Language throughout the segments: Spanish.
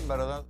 en verdad?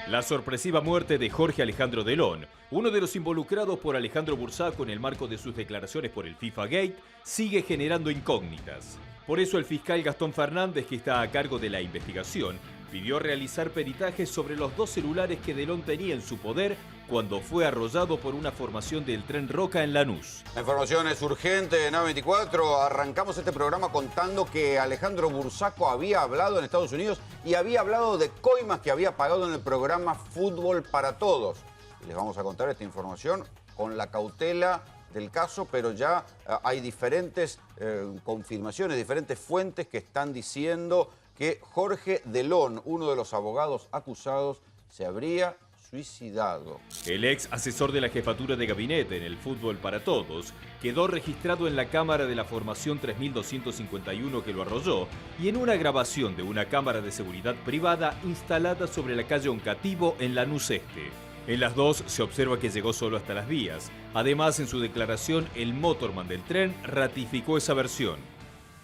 La sorpresiva muerte de Jorge Alejandro Delón, uno de los involucrados por Alejandro Bursaco en el marco de sus declaraciones por el FIFA Gate, sigue generando incógnitas. Por eso el fiscal Gastón Fernández, que está a cargo de la investigación, pidió realizar peritajes sobre los dos celulares que Delón tenía en su poder cuando fue arrollado por una formación del Tren Roca en Lanús. La información es urgente en A24. Arrancamos este programa contando que Alejandro Bursaco había hablado en Estados Unidos y había hablado de coimas que había pagado en el programa Fútbol para Todos. Y les vamos a contar esta información con la cautela del caso, pero ya hay diferentes confirmaciones, diferentes fuentes que están diciendo que Jorge Delón, uno de los abogados acusados, se habría suicidado. El ex asesor de la jefatura de gabinete en el Fútbol para Todos quedó registrado en la cámara de la formación 3251 que lo arrolló y en una grabación de una cámara de seguridad privada instalada sobre la calle Oncativo en Lanús Este. En las dos se observa que llegó solo hasta las vías. Además, en su declaración, el motorman del tren ratificó esa versión.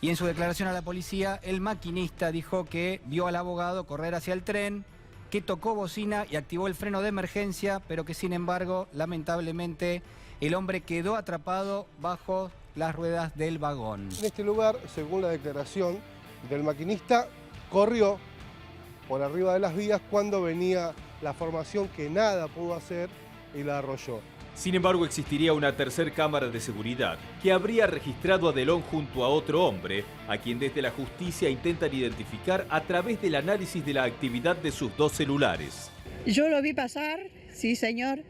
Y en su declaración a la policía, el maquinista dijo que vio al abogado correr hacia el tren, que tocó bocina y activó el freno de emergencia, pero que sin embargo, lamentablemente, el hombre quedó atrapado bajo las ruedas del vagón. En este lugar, según la declaración del maquinista, corrió por arriba de las vías cuando venía la formación que nada pudo hacer y la arrolló. Sin embargo, existiría una tercer cámara de seguridad que habría registrado a Delón junto a otro hombre, a quien desde la justicia intentan identificar a través del análisis de la actividad de sus dos celulares. Yo lo vi pasar, sí señor,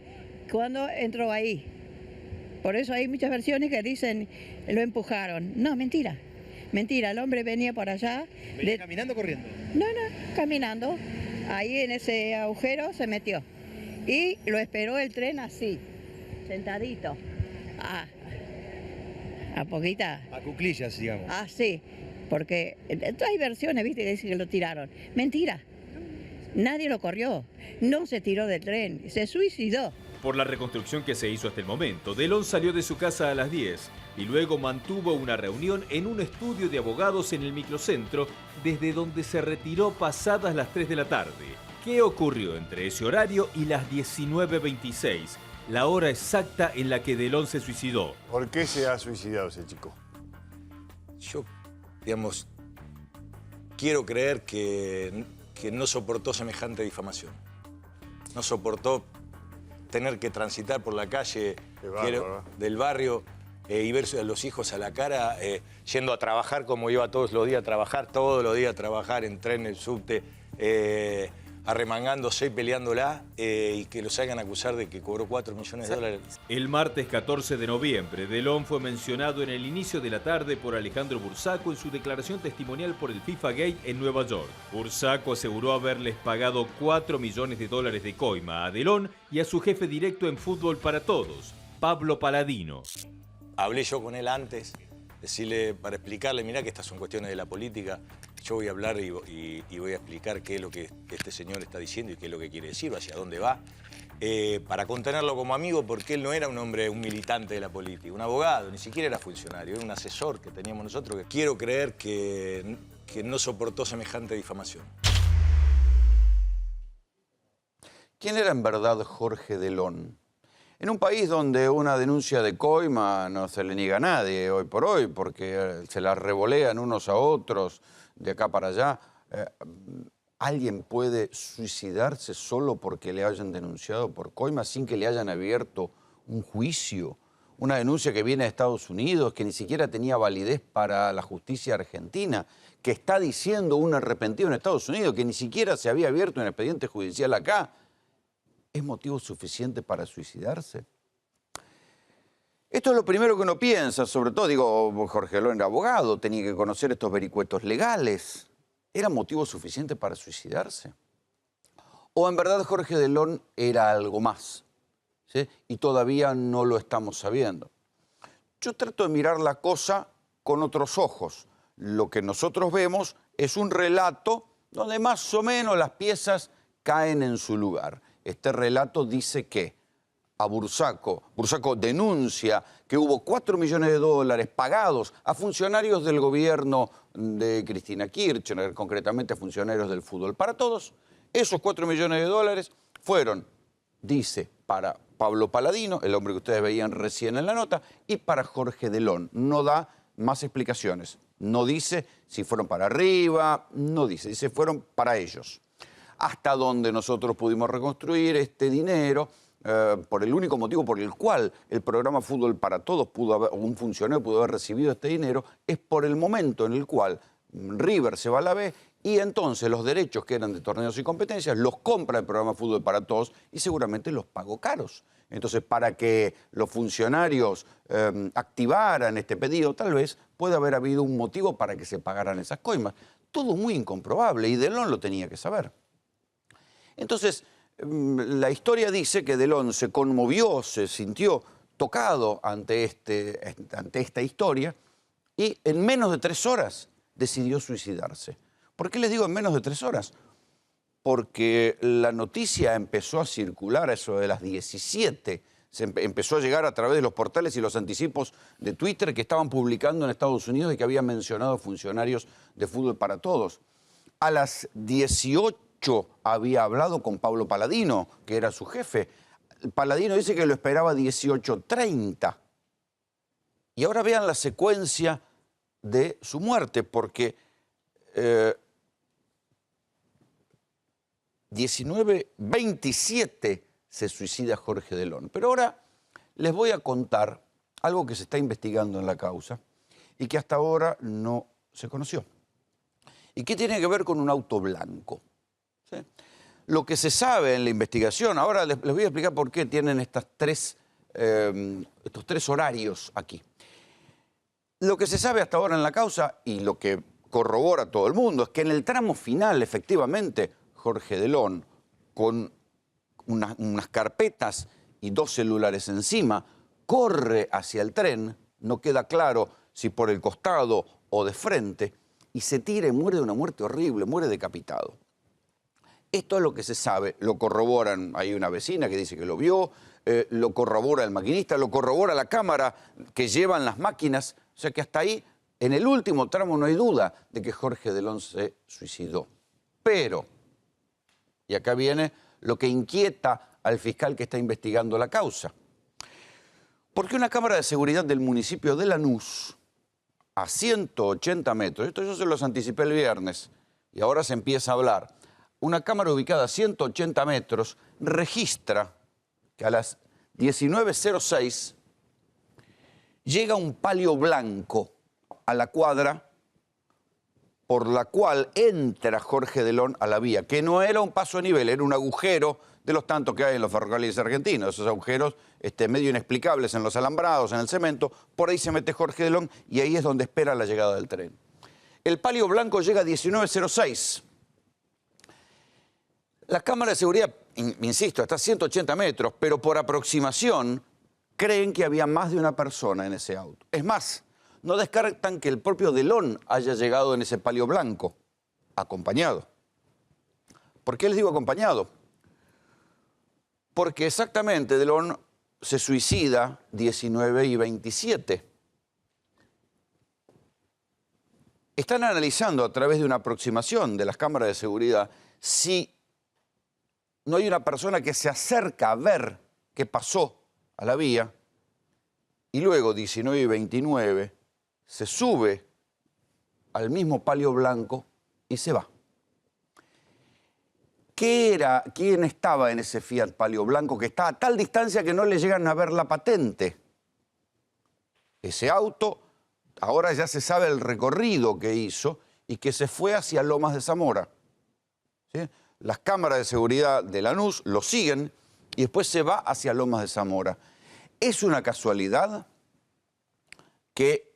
cuando entró ahí. Por eso hay muchas versiones que dicen lo empujaron. No, mentira. Mentira, el hombre venía por allá. ¿Venía caminando o corriendo? No, caminando. Ahí en ese agujero se metió. Y lo esperó el tren así, sentadito. A poquita. A cuclillas, digamos. Sí, porque hay versiones, viste, que dicen que lo tiraron. Mentira. Nadie lo corrió. No se tiró del tren, se suicidó. Por la reconstrucción que se hizo hasta el momento, Delón salió de su casa a las 10 y luego mantuvo una reunión en un estudio de abogados en el microcentro, desde donde se retiró pasadas las 3 de la tarde. ¿Qué ocurrió entre ese horario y las 19:26, la hora exacta en la que Delón se suicidó? ¿Por qué se ha suicidado ese chico? Yo, digamos, quiero creer que no soportó semejante difamación. No soportó tener que transitar por la calle del barrio y ver a los hijos a la cara, yendo a trabajar como iba todos los días a trabajar, en tren, en subte, arremangándose y peleándola, y que los hagan acusar de que cobró 4 millones de dólares. El martes 14 de noviembre, Delón fue mencionado en el inicio de la tarde por Alejandro Bursaco en su declaración testimonial por el FIFA Gate en Nueva York. Bursaco aseguró haberles pagado 4 millones de dólares de coima a Delón y a su jefe directo en Fútbol para Todos, Pablo Paladino. Hablé yo con él antes, para explicarle, mirá que estas son cuestiones de la política. Yo voy a hablar y voy a explicar qué es lo que este señor está diciendo y qué es lo que quiere decir, hacia dónde va, para contenerlo como amigo, porque él no era un militante de la política, un abogado, ni siquiera era funcionario, era un asesor que teníamos nosotros. Que quiero creer que no soportó semejante difamación. ¿Quién era en verdad Jorge Delón? En un país donde una denuncia de coima no se le niega a nadie hoy por hoy, porque se la revolean unos a otros de acá para allá, ¿alguien puede suicidarse solo porque le hayan denunciado por coima sin que le hayan abierto un juicio? Una denuncia que viene de Estados Unidos, que ni siquiera tenía validez para la justicia argentina, que está diciendo un arrepentido en Estados Unidos, que ni siquiera se había abierto un expediente judicial acá. ¿Es motivo suficiente para suicidarse? Esto es lo primero que uno piensa, sobre todo, digo, Jorge Delón era abogado, tenía que conocer estos vericuetos legales. ¿Era motivo suficiente para suicidarse? ¿O en verdad Jorge Delón era algo más? ¿Sí? Y todavía no lo estamos sabiendo. Yo trato de mirar la cosa con otros ojos. Lo que nosotros vemos es un relato donde más o menos las piezas caen en su lugar. Este relato dice que a Bursaco. Bursaco denuncia que hubo 4 millones de dólares pagados a funcionarios del gobierno de Cristina Kirchner, concretamente funcionarios del Fútbol para Todos. Esos 4 millones de dólares fueron, dice, para Pablo Paladino, el hombre que ustedes veían recién en la nota, y para Jorge Delón. No da más explicaciones. No dice si fueron para arriba, no dice fueron para ellos. Hasta donde nosotros pudimos reconstruir este dinero, por el único motivo por el cual el programa Fútbol para Todos un funcionario pudo haber recibido este dinero, es por el momento en el cual River se va a la B y entonces los derechos que eran de torneos y competencias los compra el programa Fútbol para Todos y seguramente los pagó caros. Entonces, para que los funcionarios activaran este pedido, tal vez puede haber habido un motivo para que se pagaran esas coimas. Todo muy incomprobable y Delón lo tenía que saber. Entonces, la historia dice que Delón se conmovió, se sintió tocado ante esta historia y en menos de 3 horas decidió suicidarse. ¿Por qué les digo en menos de 3 horas? Porque la noticia empezó a circular a eso de las 17. Empezó a llegar a través de los portales y los anticipos de Twitter que estaban publicando en Estados Unidos y que habían mencionado funcionarios de Fútbol para Todos. A las 18 había hablado con Pablo Paladino, que era su jefe. Paladino dice que lo esperaba a 18:30. Y ahora vean la secuencia de su muerte, porque 19:27 se suicida Jorge Delón. Pero ahora les voy a contar algo que se está investigando en la causa y que hasta ahora no se conoció. ¿Y qué tiene que ver con un auto blanco? ¿Sí? Lo que se sabe en la investigación, ahora les voy a explicar por qué tienen estos tres horarios aquí. Lo que se sabe hasta ahora en la causa y lo que corrobora todo el mundo es que en el tramo final, efectivamente, Jorge Delón, con unas carpetas y 2 celulares encima, corre hacia el tren, no queda claro si por el costado o de frente, y se tira y muere de una muerte horrible, muere decapitado. Esto es lo que se sabe, lo corroboran, hay una vecina que dice que lo vio, lo corrobora el maquinista, lo corrobora la cámara que llevan las máquinas, o sea que hasta ahí, en el último tramo no hay duda de que Jorge Delón se suicidó. Pero, y acá viene lo que inquieta al fiscal que está investigando la causa, porque una cámara de seguridad del municipio de Lanús, a 180 metros, esto yo se los anticipé el viernes, y ahora se empieza a hablar, una cámara ubicada a 180 metros registra que a las 19:06 llega un palio blanco a la cuadra por la cual entra Jorge Delón a la vía, que no era un paso a nivel, era un agujero de los tantos que hay en los ferrocarriles argentinos, esos agujeros medio inexplicables en los alambrados, en el cemento, por ahí se mete Jorge Delón y ahí es donde espera la llegada del tren. El palio blanco llega a 19:06. La cámara de seguridad, insisto, está a 180 metros, pero por aproximación creen que había más de una persona en ese auto. Es más, no descartan que el propio Delón haya llegado en ese palio blanco, acompañado. ¿Por qué les digo acompañado? Porque exactamente Delón se suicida 19:27. Están analizando a través de una aproximación de las cámaras de seguridad si no hay una persona que se acerca a ver qué pasó a la vía y luego 19:29 se sube al mismo palio blanco y se va. ¿Quién estaba en ese Fiat Palio Blanco que está a tal distancia que no le llegan a ver la patente? Ese auto, ahora ya se sabe el recorrido que hizo y que se fue hacia Lomas de Zamora. ¿Sí? Las cámaras de seguridad de Lanús lo siguen y después se va hacia Lomas de Zamora. ¿Es una casualidad que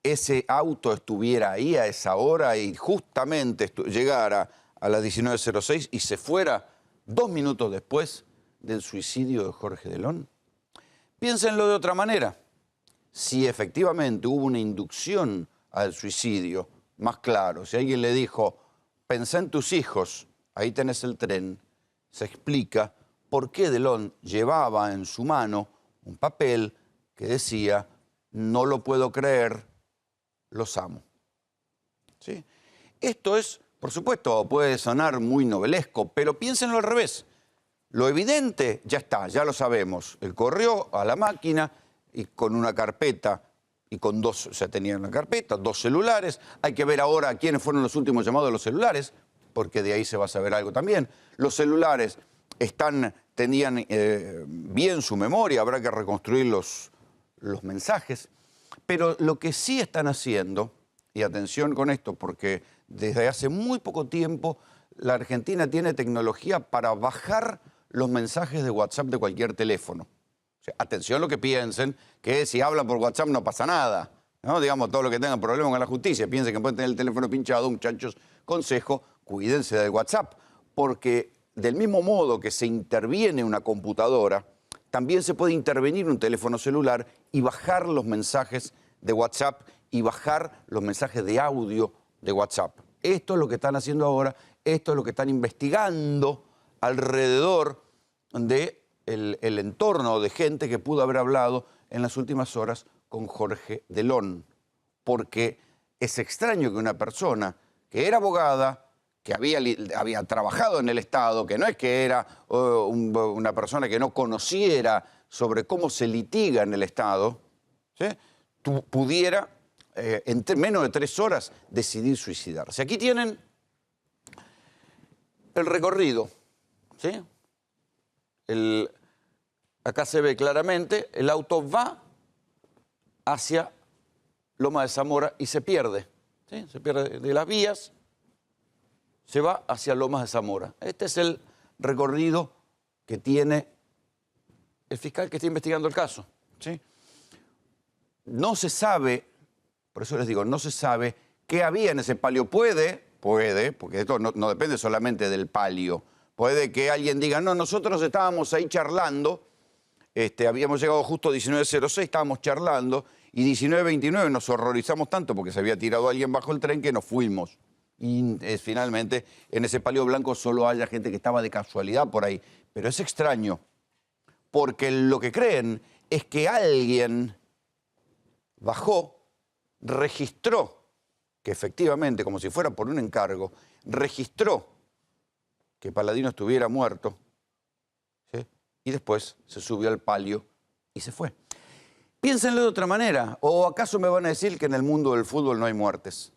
ese auto estuviera ahí a esa hora y justamente llegara a las 19:06 y se fuera 2 minutos después del suicidio de Jorge Delón? Piénsenlo de otra manera. Si efectivamente hubo una inducción al suicidio, más claro, si alguien le dijo, pensá en tus hijos, ahí tenés el tren, se explica por qué Delon llevaba en su mano un papel que decía: no lo puedo creer, los amo. ¿Sí? Esto es, por supuesto, puede sonar muy novelesco, pero piénsenlo al revés. Lo evidente ya está, ya lo sabemos. Él corrió a la máquina y con una carpeta, y con dos, o sea, tenía una carpeta, 2 celulares. Hay que ver ahora quiénes fueron los últimos llamados de los celulares, porque de ahí se va a saber algo también. Los celulares tenían bien su memoria, habrá que reconstruir los mensajes. Pero lo que sí están haciendo, y atención con esto, porque desde hace muy poco tiempo la Argentina tiene tecnología para bajar los mensajes de WhatsApp de cualquier teléfono. O sea, atención lo que piensen, que si hablan por WhatsApp no pasa nada, ¿no? Digamos, todo lo que tengan problemas con la justicia, piensen que pueden tener el teléfono pinchado, muchachos, consejo, cuídense del WhatsApp, porque del mismo modo que se interviene una computadora, también se puede intervenir un teléfono celular y bajar los mensajes de WhatsApp y bajar los mensajes de audio de WhatsApp. Esto es lo que están haciendo ahora, esto es lo que están investigando alrededor del entorno de gente que pudo haber hablado en las últimas horas con Jorge Delon. Porque es extraño que una persona que era abogada, que había trabajado en el Estado, que no es que era una persona que no conociera sobre cómo se litiga en el Estado, ¿sí?, pudiera en menos de 3 horas decidir suicidarse. Aquí tienen el recorrido, ¿sí? Acá se ve claramente, el auto va hacia Loma de Zamora y se pierde, ¿sí? Se pierde de las vías, se va hacia Lomas de Zamora. Este es el recorrido que tiene el fiscal que está investigando el caso, ¿sí? No se sabe, por eso les digo, no se sabe qué había en ese palio. Puede, porque esto no depende solamente del palio. Puede que alguien diga, no, nosotros estábamos ahí charlando, habíamos llegado justo a 19:06, estábamos charlando, y 19:29 nos horrorizamos tanto porque se había tirado alguien bajo el tren que nos fuimos. Y finalmente en ese palio blanco solo haya gente que estaba de casualidad por ahí. Pero es extraño, porque lo que creen es que alguien bajó, registró que efectivamente, como si fuera por un encargo, registró que Paladino estuviera muerto, ¿sí?, y después se subió al palio y se fue. Piénsenlo de otra manera. ¿O acaso me van a decir que en el mundo del fútbol no hay muertes?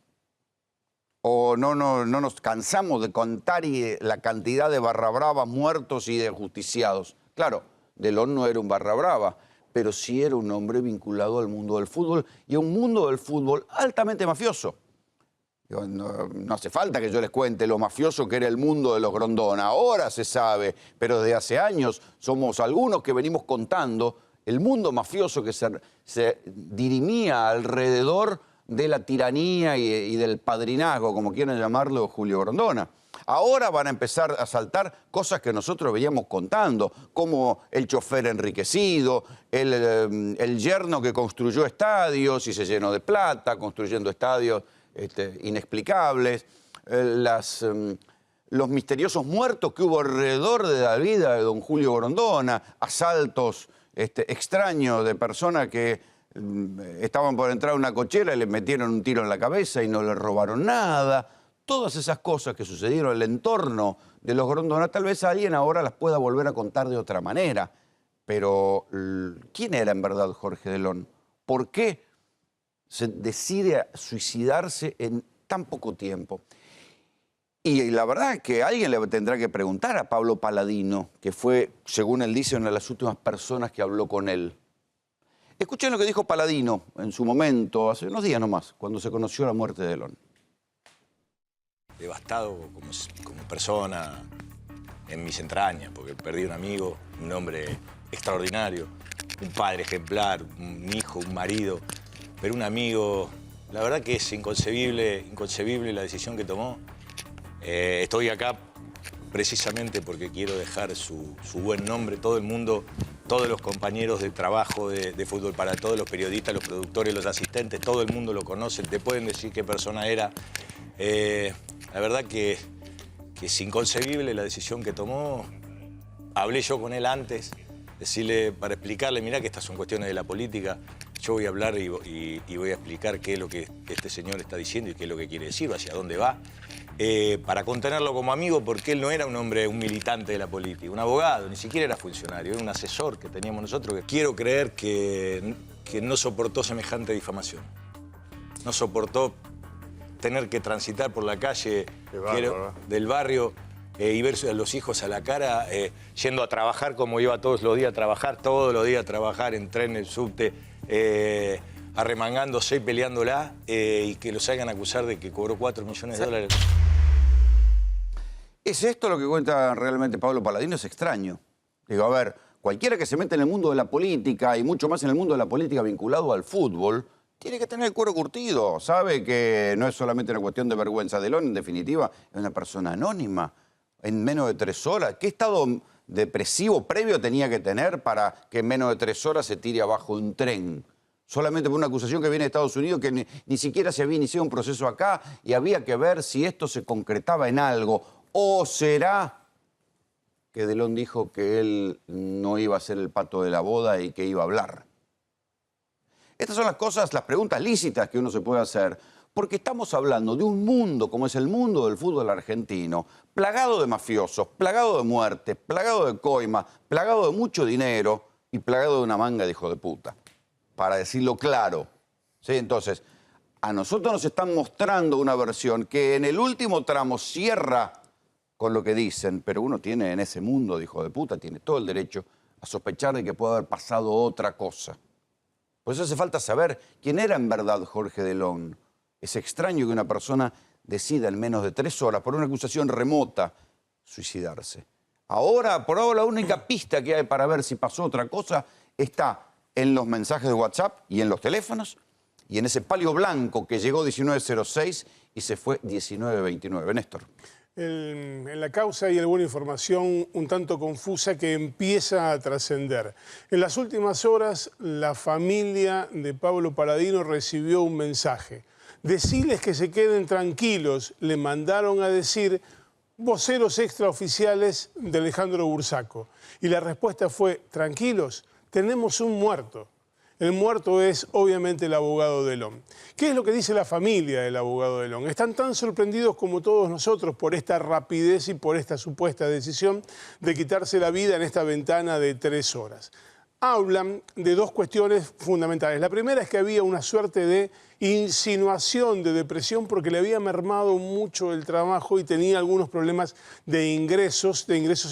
¿O no nos cansamos de contar la cantidad de barra brava muertos y de ajusticiados? Claro, Delon no era un barra brava, pero sí era un hombre vinculado al mundo del fútbol y a un mundo del fútbol altamente mafioso. No hace falta que yo les cuente lo mafioso que era el mundo de los Grondona. Ahora se sabe, pero desde hace años somos algunos que venimos contando el mundo mafioso que se dirimía alrededor de la tiranía y del padrinazgo, como quieran llamarlo, Julio Grondona. Ahora van a empezar a saltar cosas que nosotros veníamos contando, como el chofer enriquecido, el yerno que construyó estadios y se llenó de plata, construyendo estadios inexplicables, los misteriosos muertos que hubo alrededor de la vida de don Julio Grondona, asaltos extraños de personas que estaban por entrar a una cochera y le metieron un tiro en la cabeza y no le robaron nada. Todas esas cosas que sucedieron en el entorno de los Grondona, tal vez alguien ahora las pueda volver a contar de otra manera. Pero, ¿quién era en verdad Jorge Delon? ¿Por qué se decide suicidarse en tan poco tiempo? Y la verdad es que alguien le tendrá que preguntar a Pablo Paladino, que fue, según él dice, una de las últimas personas que habló con él. Escuchen lo que dijo Paladino en su momento, hace unos días nomás, cuando se conoció la muerte de Delon. Devastado como persona, en mis entrañas, porque perdí un amigo, un hombre extraordinario, un padre ejemplar, un hijo, un marido, pero un amigo. La verdad que es inconcebible la decisión que tomó. Estoy acá precisamente porque quiero dejar su buen nombre. Todo el mundo, todos los compañeros de trabajo de Fútbol para Todos, los periodistas, los productores, los asistentes, todo el mundo lo conoce, te pueden decir qué persona era. La verdad que es inconcebible la decisión que tomó. hablé yo con él antes, decirle, para explicarle, mirá que estas son cuestiones de la política, yo voy a hablar y voy a explicar qué es lo que este señor está diciendo y qué es lo que quiere decir, hacia dónde va, para contenerlo como amigo, porque él no era un hombre, un militante de la política, un abogado, ni siquiera era funcionario, era un asesor que teníamos nosotros, que quiero creer que no soportó semejante difamación. No soportó tener que transitar por la calle del barrio y ver a los hijos a la cara, yendo a trabajar como iba todos los días a trabajar, en tren, en subte, arremangándose y peleándola, y que los hagan acusar de que cobró 4 millones de dólares. ¿Es esto lo que cuenta realmente Pablo Paladino? Es extraño. Digo, a ver, cualquiera que se mete en el mundo de la política, y mucho más en el mundo de la política vinculado al fútbol, tiene que tener el cuero curtido. Sabe que no es solamente una cuestión de vergüenza. Delon, en definitiva, es una persona anónima. En menos de 3 horas. ¿Qué estado depresivo previo tenía que tener para que en menos de 3 horas se tire abajo un tren? Solamente por una acusación que viene de Estados Unidos, que ni siquiera se había iniciado un proceso acá, y había que ver si esto se concretaba en algo. ¿O será que Delon dijo que él no iba a ser el pato de la boda y que iba a hablar? Estas son las cosas, las preguntas lícitas que uno se puede hacer, porque estamos hablando de un mundo como es el mundo del fútbol argentino, plagado de mafiosos, plagado de muertes, plagado de coimas, plagado de mucho dinero y plagado de una manga de hijo de puta, para decirlo claro. ¿Sí? Entonces, a nosotros nos están mostrando una versión que en el último tramo cierra con lo que dicen, pero uno tiene en ese mundo de hijo de puta, tiene todo el derecho a sospechar de que puede haber pasado otra cosa. Por eso hace falta saber quién era en verdad Jorge Delon. Es extraño que una persona decida en menos de 3 horas, por una acusación remota, suicidarse. Por ahora la única pista que hay para ver si pasó otra cosa está en los mensajes de WhatsApp y en los teléfonos y en ese palio blanco que llegó 1906 y se fue 1929. Néstor. En la causa hay alguna información un tanto confusa que empieza a trascender. En las últimas horas, la familia de Pablo Paladino recibió un mensaje. Deciles que se queden tranquilos, le mandaron a decir voceros extraoficiales de Alejandro Bursaco. Y la respuesta fue, tranquilos, tenemos un muerto. El muerto es, obviamente, el abogado Delon. ¿Qué es lo que dice la familia del abogado Delon? Están tan sorprendidos como todos nosotros por esta rapidez y por esta supuesta decisión de quitarse la vida en esta ventana de 3 horas. Hablan de 2 cuestiones fundamentales. La primera es que había una suerte de insinuación de depresión porque le había mermado mucho el trabajo y tenía algunos problemas de ingresos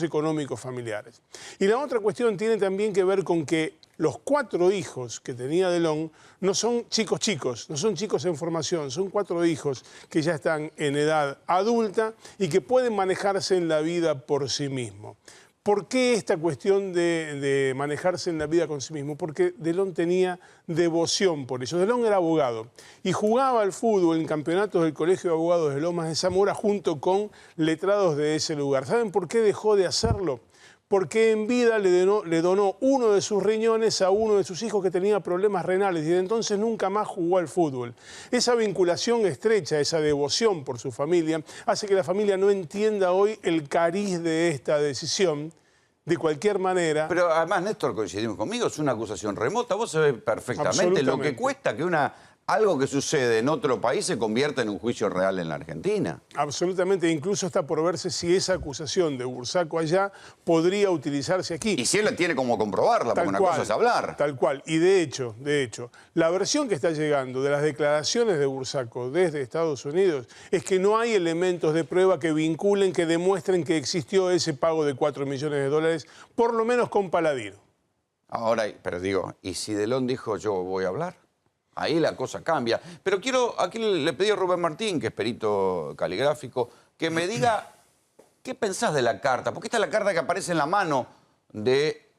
económicos familiares. Y la otra cuestión tiene también que ver con que los 4 hijos que tenía Delon no son chicos, no son chicos en formación, son 4 hijos que ya están en edad adulta y que pueden manejarse en la vida por sí mismos. ¿Por qué esta cuestión de manejarse en la vida con sí mismo? Porque Delon tenía devoción por ellos. Delon era abogado y jugaba al fútbol en campeonatos del Colegio de Abogados de Lomas de Zamora junto con letrados de ese lugar. ¿Saben por qué dejó de hacerlo? Porque en vida le donó uno de sus riñones a uno de sus hijos que tenía problemas renales y de entonces nunca más jugó al fútbol. Esa vinculación estrecha, esa devoción por su familia, hace que la familia no entienda hoy el cariz de esta decisión. De cualquier manera... Pero además, Néstor, coincidimos conmigo, es una acusación remota. Vos sabés perfectamente lo que cuesta que algo que sucede en otro país se convierta en un juicio real en la Argentina. Absolutamente, incluso está por verse si esa acusación de Bursaco allá podría utilizarse aquí. Y si él tiene como comprobarla, porque una cosa es hablar. Tal cual, y de hecho, la versión que está llegando de las declaraciones de Bursaco desde Estados Unidos es que no hay elementos de prueba que vinculen, que demuestren que existió ese pago de 4 millones de dólares, por lo menos con Paladino. Ahora, pero digo, ¿y si Delon dijo yo voy a hablar? Ahí la cosa cambia. Pero aquí le pedí a Rubén Martín, que es perito caligráfico, que me diga qué pensás de la carta. Porque esta es la carta que aparece en la mano de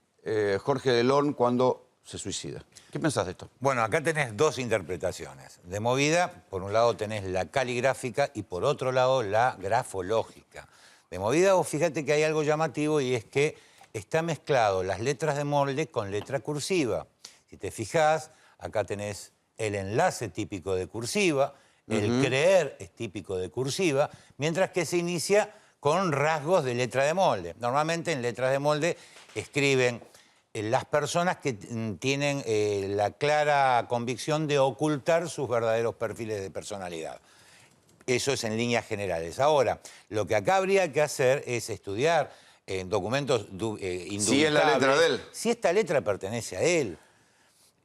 Jorge Delon cuando se suicida. ¿Qué pensás de esto? Bueno, acá tenés 2 interpretaciones. De movida, por un lado tenés la caligráfica y por otro lado la grafológica. De movida, vos fíjate que hay algo llamativo y es que está mezclado las letras de molde con letra cursiva. Si te fijás, acá tenés el enlace típico de cursiva, el creer es típico de cursiva, mientras que se inicia con rasgos de letra de molde. Normalmente en letras de molde escriben las personas que tienen la clara convicción de ocultar sus verdaderos perfiles de personalidad. Eso es en líneas generales. Ahora, lo que acá habría que hacer es estudiar en documentos indubitables. Si es la letra de él. Si esta letra pertenece a él.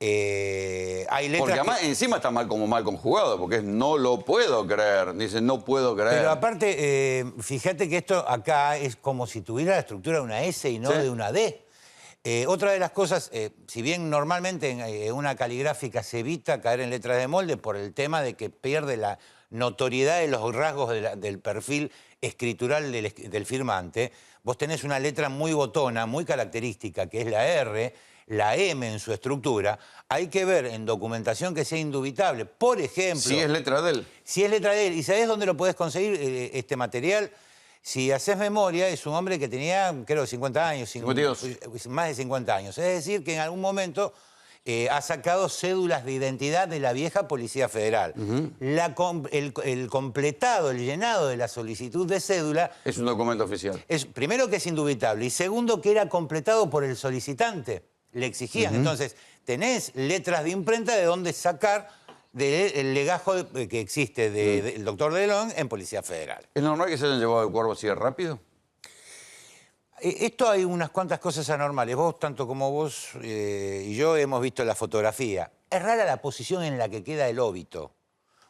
Hay letras porque además encima está mal conjugado, porque es no lo puedo creer. Dice no puedo creer. Pero aparte, fíjate que esto acá es como si tuviera la estructura de una S y no de una D. Otra de las cosas, si bien normalmente en una caligráfica se evita caer en letras de molde por el tema de que pierde la notoriedad de los rasgos del perfil escritural del firmante, vos tenés una letra muy botona, muy característica, que es la R, la M en su estructura. Hay que ver en documentación que sea indubitable. Por ejemplo... Si es letra de él. Si es letra de él. ¿Y sabés dónde lo podés conseguir este material? Si haces memoria, es un hombre que tenía, creo, 50 años. 52. Más de 50 años. Es decir, que en algún momento ha sacado cédulas de identidad de la vieja Policía Federal. El completado, el llenado de la solicitud de cédula... Es un documento oficial. Primero que es indubitable y segundo que era completado por el solicitante. Le exigían. Entonces, tenés letras de imprenta de dónde sacar del legajo que existe del doctor Delón en Policía Federal. ¿Es normal que se hayan llevado el cuerpo así de rápido? Esto hay unas cuantas cosas anormales. Vos, tanto como vos y yo, hemos visto la fotografía. Es rara la posición en la que queda el óbito.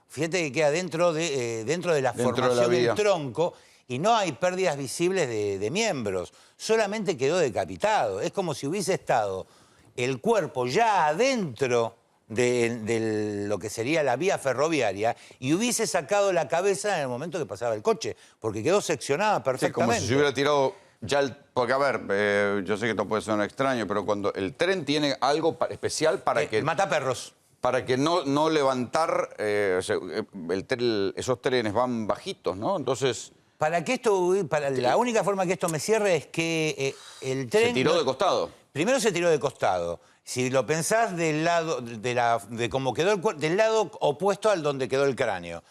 Fíjate que queda dentro de la formación del tronco y no hay pérdidas visibles de miembros. Solamente quedó decapitado. Es como si hubiese estado el cuerpo ya adentro de lo que sería la vía ferroviaria y hubiese sacado la cabeza en el momento que pasaba el coche, porque quedó seccionada perfectamente. Sí, como si se hubiera tirado ya porque, a ver, yo sé que esto puede sonar extraño, pero cuando el tren tiene algo especial para que... Mataperros. Para que no levantar... esos trenes van bajitos, ¿no? Entonces... La única forma que esto me cierre es que el tren... Se tiró de costado. Primero se tiró de costado. Si lo pensás del lado de cómo quedó el cuerpo, del lado opuesto al donde quedó el cráneo.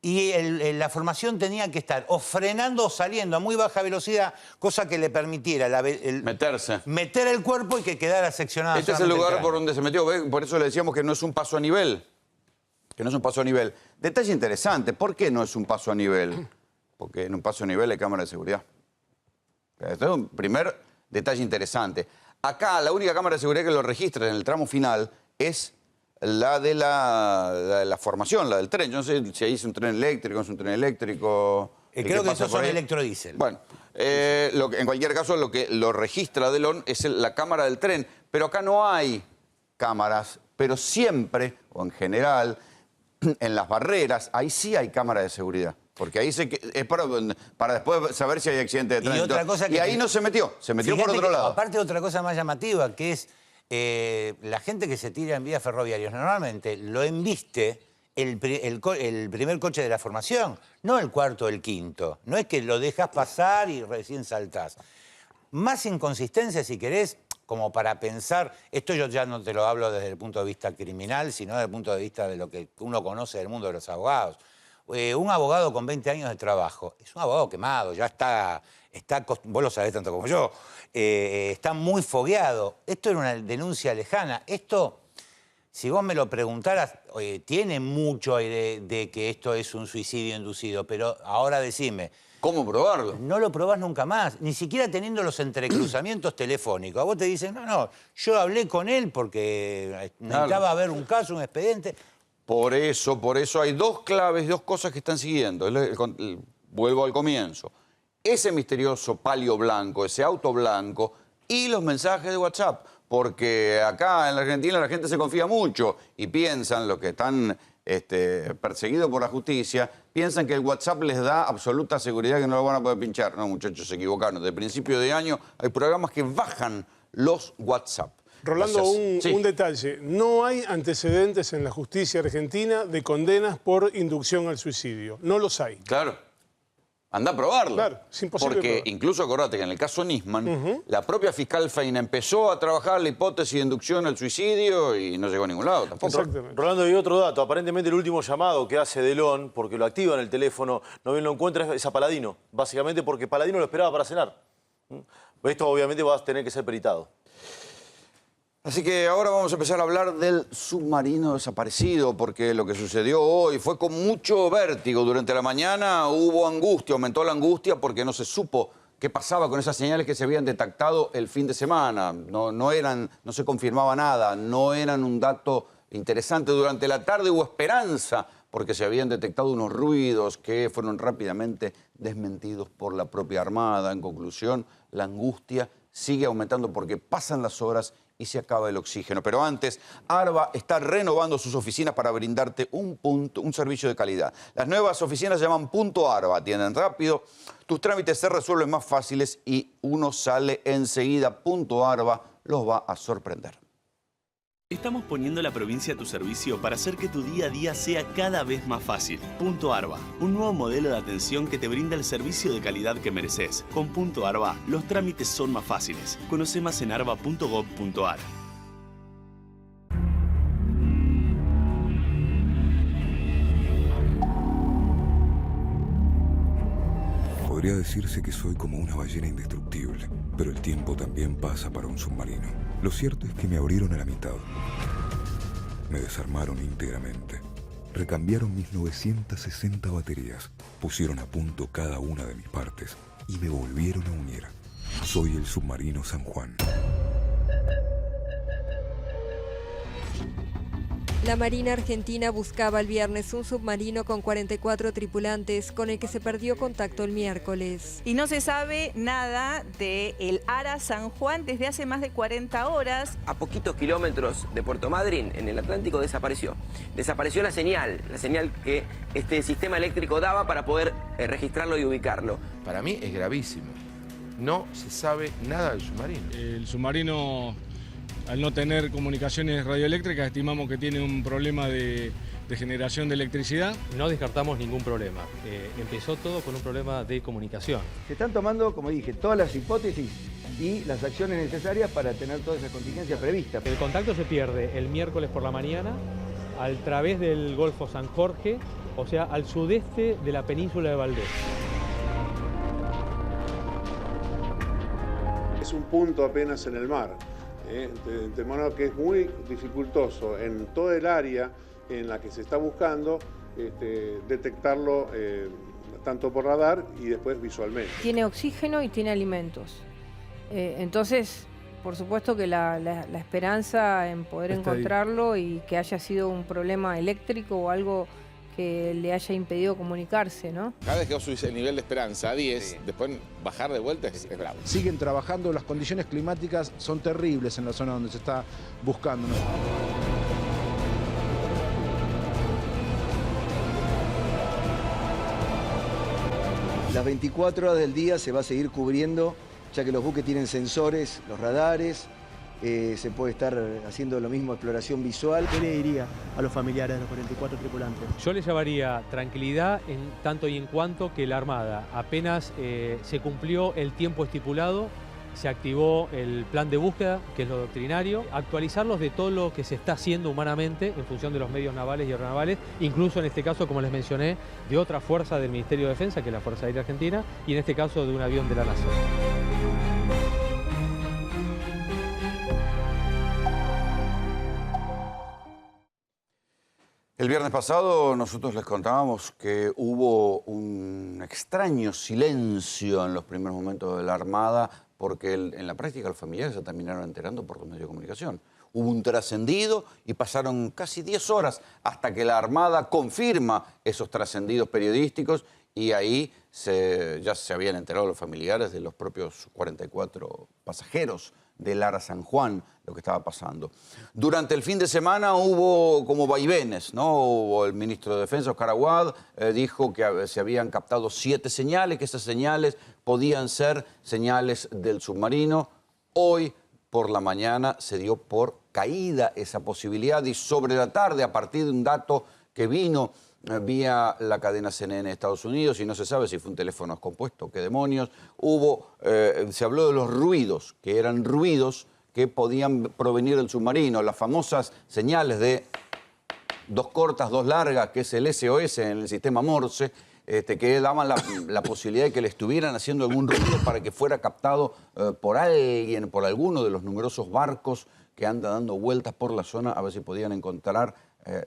Y la formación tenía que estar o frenando o saliendo a muy baja velocidad, cosa que le permitiera meter el cuerpo y que quedara seccionado. Este es el lugar por donde se metió. Por eso le decíamos que no es un paso a nivel. Que no es un paso a nivel. Detalle interesante. ¿Por qué no es un paso a nivel? Porque en un paso a nivel hay cámara de seguridad. Este es un primer detalle interesante. Acá la única cámara de seguridad que lo registra en el tramo final es la de la formación, la del tren. Yo no sé si ahí es un tren eléctrico, no es un tren eléctrico. Creo que esos son electrodiesel. Bueno, en cualquier caso lo que lo registra Delón es la cámara del tren. Pero acá no hay cámaras, pero siempre, o en general, en las barreras, ahí sí hay cámara de seguridad. Porque ahí es para después saber si hay accidente de tránsito. Y ahí no se metió, se metió por otro lado. Aparte, otra cosa más llamativa, que es la gente que se tira en vías ferroviarias, normalmente lo embiste el primer coche de la formación, no el cuarto o el quinto. No es que lo dejas pasar y recién saltás. Más inconsistencia, si querés, como para pensar, esto yo ya no te lo hablo desde el punto de vista criminal, sino desde el punto de vista de lo que uno conoce del mundo de los abogados. Un abogado con 20 años de trabajo, es un abogado quemado, ya está vos lo sabés tanto como yo, está muy fogueado. Esto era una denuncia lejana. Esto, si vos me lo preguntaras, tiene mucho de que esto es un suicidio inducido, pero ahora decime... ¿Cómo probarlo? No lo probás nunca más, ni siquiera teniendo los entrecruzamientos telefónicos. A vos te dicen, no, yo hablé con él porque necesitaba ver un caso, un expediente... Por eso hay dos claves, dos cosas que están siguiendo. Vuelvo al comienzo. Ese misterioso palio blanco, ese auto blanco y los mensajes de WhatsApp. Porque acá en la Argentina la gente se confía mucho y piensan, los que están perseguidos por la justicia, piensan que el WhatsApp les da absoluta seguridad que no lo van a poder pinchar. No, muchachos, se equivocaron. De principio de año hay programas que bajan los WhatsApp. Rolando, un detalle. No hay antecedentes en la justicia argentina de condenas por inducción al suicidio. No los hay. Claro. Anda a probarlo. Claro, es imposible Porque probar. incluso acordate que en el caso Nisman, la propia fiscal Feina empezó a trabajar la hipótesis de inducción al suicidio y no llegó a ningún lado tampoco. Exactamente. Rolando, y otro dato. Aparentemente el último llamado que hace Delón, porque lo activa en el teléfono, no bien lo encuentra, es a Paladino. Básicamente porque Paladino lo esperaba para cenar. Esto obviamente va a tener que ser peritado. Así que ahora vamos a empezar a hablar del submarino desaparecido, porque lo que sucedió hoy fue con mucho vértigo. Durante la mañana hubo angustia, aumentó la angustia porque no se supo qué pasaba con esas señales que se habían detectado el fin de semana. No se confirmaba nada, no eran un dato interesante. Durante la tarde hubo esperanza porque se habían detectado unos ruidos que fueron rápidamente desmentidos por la propia Armada. En conclusión, la angustia sigue aumentando porque pasan las horas y se acaba el oxígeno. Pero antes, ARBA está renovando sus oficinas para brindarte un servicio de calidad. Las nuevas oficinas se llaman Punto ARBA, atienden rápido, tus trámites se resuelven más fáciles y uno sale enseguida. Punto ARBA los va a sorprender. Estamos poniendo la provincia a tu servicio para hacer que tu día a día sea cada vez más fácil. Punto ARBA, un nuevo modelo de atención que te brinda el servicio de calidad que mereces. Con Punto ARBA, los trámites son más fáciles. Conoce más en arba.gov.ar. Podría decirse que soy como una ballena indestructible, pero el tiempo también pasa para un submarino. Lo cierto es que me abrieron a la mitad. Me desarmaron íntegramente. Recambiaron mis 960 baterías, pusieron a punto cada una de mis partes y me volvieron a unir. Soy el submarino San Juan. La Marina Argentina buscaba el viernes un submarino con 44 tripulantes con el que se perdió contacto el miércoles. Y no se sabe nada del ARA San Juan desde hace más de 40 horas. A poquitos kilómetros de Puerto Madryn, en el Atlántico, desapareció. Desapareció la señal que este sistema eléctrico daba para poder registrarlo y ubicarlo. Para mí es gravísimo. No se sabe nada del submarino. El submarino, al no tener comunicaciones radioeléctricas, estimamos que tiene un problema de generación de electricidad. No descartamos ningún problema. Empezó todo con un problema de comunicación. Se están tomando, como dije, todas las hipótesis y las acciones necesarias para tener toda esa contingencia prevista. El contacto se pierde el miércoles por la mañana a través del Golfo San Jorge, o sea, al sudeste de la península de Valdés. Es un punto apenas en el mar. De modo que es muy dificultoso en todo el área en la que se está buscando detectarlo tanto por radar y después visualmente. Tiene oxígeno y tiene alimentos. Entonces, por supuesto que la esperanza en poder encontrarlo y que haya sido un problema eléctrico o algo que le haya impedido comunicarse, ¿no? Cada vez que vos subís el nivel de esperanza a 10, después bajar de vuelta es bravo. Siguen trabajando, las condiciones climáticas son terribles en la zona donde se está buscando, ¿no? Las 24 horas del día se va a seguir cubriendo, ya que los buques tienen sensores, los radares, se puede estar haciendo lo mismo, exploración visual. ¿Qué le diría a los familiares de los 44 tripulantes? Yo les llevaría tranquilidad en tanto y en cuanto que la Armada apenas se cumplió el tiempo estipulado, se activó el plan de búsqueda, que es lo doctrinario, actualizarlos de todo lo que se está haciendo humanamente en función de los medios navales y aeronavales, incluso en este caso, como les mencioné, de otra fuerza del Ministerio de Defensa, que es la Fuerza Aérea Argentina, y en este caso de un avión de la NASA. El viernes pasado nosotros les contábamos que hubo un extraño silencio en los primeros momentos de la Armada porque en la práctica los familiares se terminaron enterando por los medios de comunicación. Hubo un trascendido y pasaron casi 10 horas hasta que la Armada confirma esos trascendidos periodísticos y ahí ya se habían enterado los familiares de los propios 44 pasajeros del ARA San Juan, lo que estaba pasando. Durante el fin de semana hubo como vaivenes, ¿no? Hubo el ministro de Defensa, Oscar Aguad, dijo que se habían captado 7 señales, que esas señales podían ser señales del submarino. Hoy, por la mañana, se dio por caída esa posibilidad y sobre la tarde, a partir de un dato que vino vía la cadena CNN de Estados Unidos y no se sabe si fue un teléfono descompuesto, qué demonios. Se habló de los ruidos, que eran ruidos que podían provenir del submarino, las famosas señales de 2 cortas, 2 largas, que es el SOS en el sistema Morse, que daban la posibilidad de que le estuvieran haciendo algún ruido para que fuera captado por alguien, por alguno de los numerosos barcos que andan dando vueltas por la zona, a ver si podían encontrar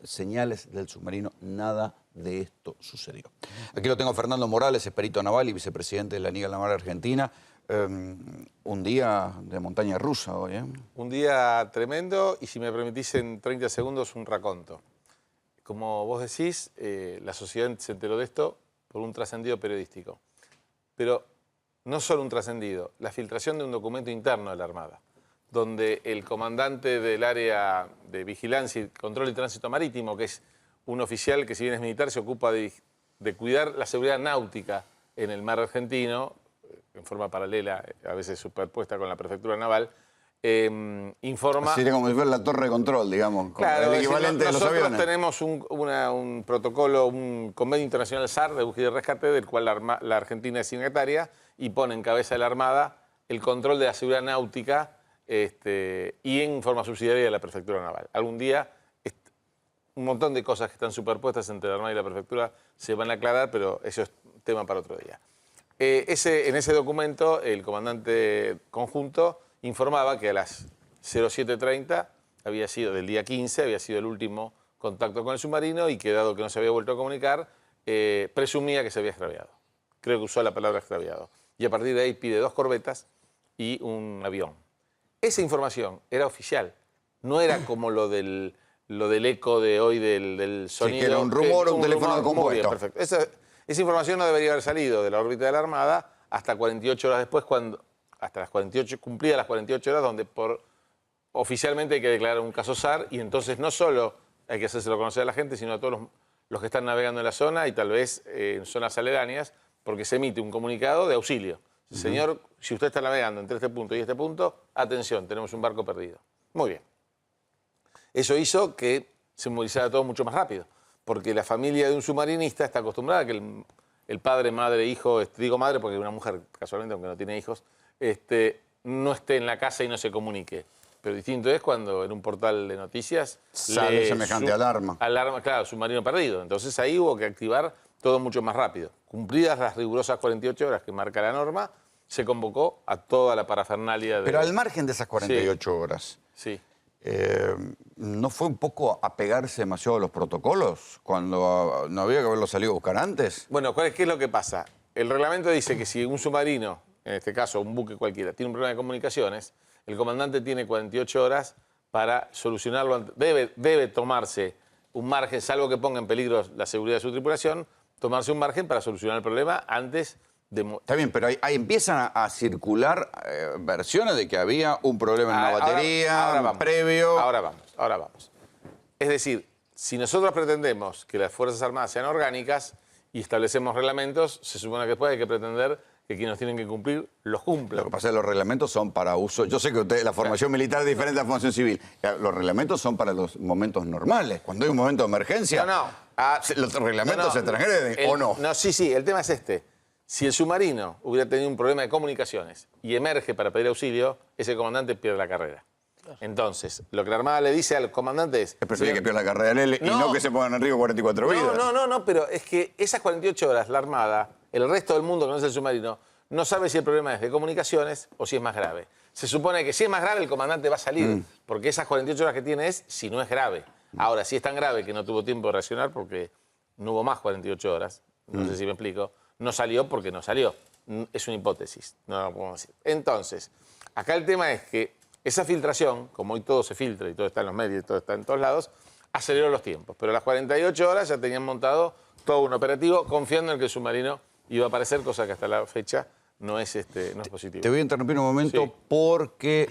señales del submarino. Nada de esto sucedió. Aquí lo tengo a Fernando Morales, es perito naval y vicepresidente de la Liga de la Mar Argentina. Un día de montaña rusa hoy, ¿eh? Un día tremendo y, si me permitís, en 30 segundos un raconto. Como vos decís, la sociedad se enteró de esto por un trascendido periodístico. Pero no solo un trascendido, la filtración de un documento interno de la Armada, donde el comandante del área de vigilancia y control y tránsito marítimo, que es un oficial que, si bien es militar, se ocupa de cuidar la seguridad náutica en el mar argentino, en forma paralela, a veces superpuesta con la prefectura naval, informa... Sería como si fuera la torre de control, digamos, claro, el equivalente de los aviones. Nosotros tenemos un protocolo, un convenio internacional SAR de búsqueda y rescate, del cual la Argentina es signataria, y pone en cabeza de la Armada el control de la seguridad náutica y en forma subsidiaria de la prefectura naval. Algún día un montón de cosas que están superpuestas entre la Armada y la prefectura se van a aclarar, pero eso es tema para otro día. En ese documento, el comandante conjunto informaba que a las 07:30 había sido, del día 15, había sido el último contacto con el submarino y que, dado que no se había vuelto a comunicar, presumía que se había extraviado. Creo que usó la palabra extraviado. Y a partir de ahí pide 2 corbetas y un avión. Esa información era oficial, no era como lo del eco de hoy del sonido. Sí, que era un rumor o un teléfono descompuesto. Perfecto. Esa información no debería haber salido de la órbita de la Armada hasta 48 horas después, hasta las 48, cumplidas las 48 horas, donde oficialmente hay que declarar un caso SAR, y entonces no solo hay que hacérselo conocer a la gente, sino a todos los que están navegando en la zona y tal vez en zonas aledañas, porque se emite un comunicado de auxilio. Señor, si usted está navegando entre este punto y este punto, atención, tenemos un barco perdido. Muy bien. Eso hizo que se movilizara todo mucho más rápido, porque la familia de un submarinista está acostumbrada a que el padre, madre, hijo, digo madre porque es una mujer, casualmente, aunque no tiene hijos, no esté en la casa y no se comunique. Pero distinto es cuando en un portal de noticias sale semejante alarma. Alarma, claro, submarino perdido. Entonces ahí hubo que activar todo mucho más rápido. Cumplidas las rigurosas 48 horas que marca la norma, se convocó a toda la parafernalia de... Pero al margen de esas 48 horas, sí. ¿No fue un poco apegarse demasiado a los protocolos cuando no había que haberlo salido a buscar antes? Bueno, ¿qué es lo que pasa? El reglamento dice que si un submarino, en este caso un buque cualquiera, tiene un problema de comunicaciones, el comandante tiene 48 horas para solucionarlo. Debe tomarse un margen, salvo que ponga en peligro la seguridad de su tripulación, tomarse un margen para solucionar el problema antes de... Está bien, pero ahí empiezan a circular versiones de que había un problema en la batería previo... Ahora vamos. Es decir, si nosotros pretendemos que las Fuerzas Armadas sean orgánicas y establecemos reglamentos, se supone que después hay que pretender que quienes tienen que cumplir los cumplan. Lo que pasa es que los reglamentos son para uso... Yo sé que la formación militar es diferente a la formación civil. Los reglamentos son para los momentos normales. Cuando hay un momento de emergencia, los reglamentos se transgreden, ¿o no? No, sí, el tema es este. Si el submarino hubiera tenido un problema de comunicaciones y emerge para pedir auxilio, ese comandante pierde la carrera. Entonces, lo que la Armada le dice al comandante es... Es preferible que pierda la carrera él y no que se pongan en riesgo 44 vidas. No, pero es que esas 48 horas la Armada, el resto del mundo que no es el submarino, no sabe si el problema es de comunicaciones o si es más grave. Se supone que si es más grave el comandante va a salir, porque esas 48 horas que tiene es si no es grave. Ahora, si es tan grave que no tuvo tiempo de reaccionar porque no hubo más 48 horas, no sé si me explico, no salió porque no salió. Es una hipótesis, no lo podemos decir. Entonces, acá el tema es que esa filtración, como hoy todo se filtra y todo está en los medios y todo está en todos lados, aceleró los tiempos. Pero a las 48 horas ya tenían montado todo un operativo confiando en que el submarino iba a aparecer, cosa que hasta la fecha no es positivo. Te voy a interrumpir un momento porque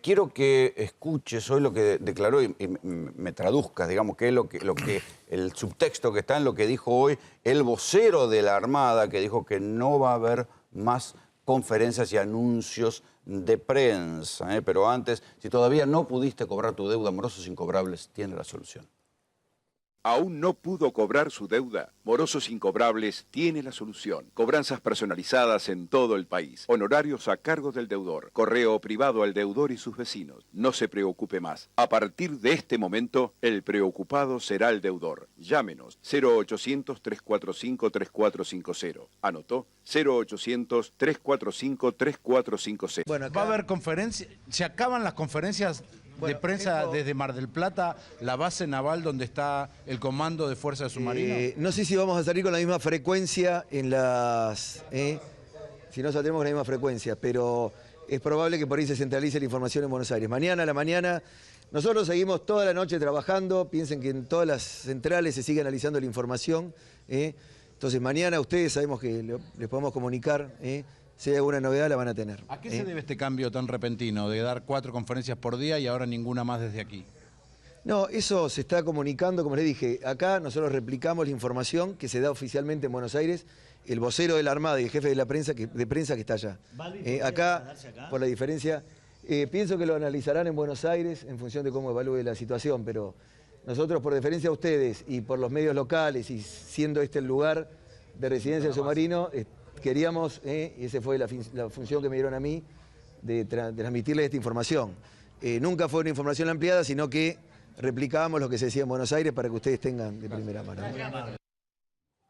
quiero que escuches hoy lo que declaró y me traduzcas, digamos, que es lo que el subtexto que está en lo que dijo hoy el vocero de la Armada, que dijo que no va a haber más conferencias y anuncios de prensa. Pero antes, si todavía no pudiste cobrar tu deuda, Morosos Incobrables tiene la solución. ¿Aún no pudo cobrar su deuda? Morosos Incobrables tiene la solución. Cobranzas personalizadas en todo el país. Honorarios a cargo del deudor. Correo privado al deudor y sus vecinos. No se preocupe más. A partir de este momento, el preocupado será el deudor. Llámenos 0800-345-3450. ¿Anotó? 0800-345-3450. Bueno, va a haber conferencias, se acaban las conferencias de prensa desde Mar del Plata, la base naval donde está el comando de fuerzas submarinas. No sé si vamos a salir con la misma frecuencia en las... si no saldremos con la misma frecuencia, pero es probable que por ahí se centralice la información en Buenos Aires. Mañana a la mañana, nosotros seguimos toda la noche trabajando, piensen que en todas las centrales se sigue analizando la información. Entonces mañana ustedes sabemos que les podemos comunicar, si hay alguna novedad la van a tener. ¿A qué se debe este cambio tan repentino de dar 4 conferencias por día y ahora ninguna más desde aquí? No, eso se está comunicando, como les dije, acá nosotros replicamos la información que se da oficialmente en Buenos Aires, el vocero de la Armada y el jefe de la prensa que está allá. Acá, por la diferencia, pienso que lo analizarán en Buenos Aires en función de cómo evalúe la situación, pero nosotros por deferencia a ustedes y por los medios locales y siendo este el lugar de residencia del submarino, queríamos, y esa fue la función que me dieron a mí, de transmitirles esta información. Nunca fue una información ampliada, sino que replicábamos lo que se decía en Buenos Aires para que ustedes tengan de primera mano.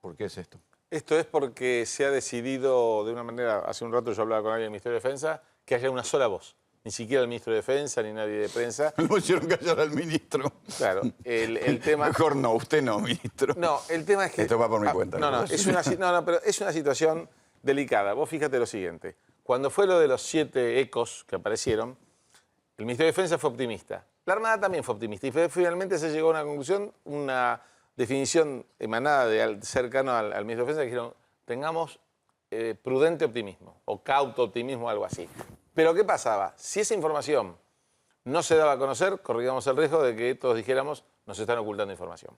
¿Por qué es esto? Esto es porque se ha decidido de una manera, hace un rato yo hablaba con alguien del Ministerio de Defensa, que haya una sola voz. Ni siquiera el ministro de Defensa, ni nadie de prensa. Lo hicieron callar al ministro. Claro, el tema... Mejor no, usted no, ministro. No, el tema es que... Esto va por mi cuenta. No, pero es una situación delicada. Vos fíjate lo siguiente. Cuando fue lo de los 7 ecos que aparecieron, el Ministerio de Defensa fue optimista. La Armada también fue optimista. Y finalmente se llegó a una conclusión, una definición emanada cercano al Ministro de Defensa, que dijeron, tengamos prudente optimismo, o cauto optimismo, algo así. Pero ¿qué pasaba? Si esa información no se daba a conocer, corríamos el riesgo de que todos dijéramos, nos están ocultando información.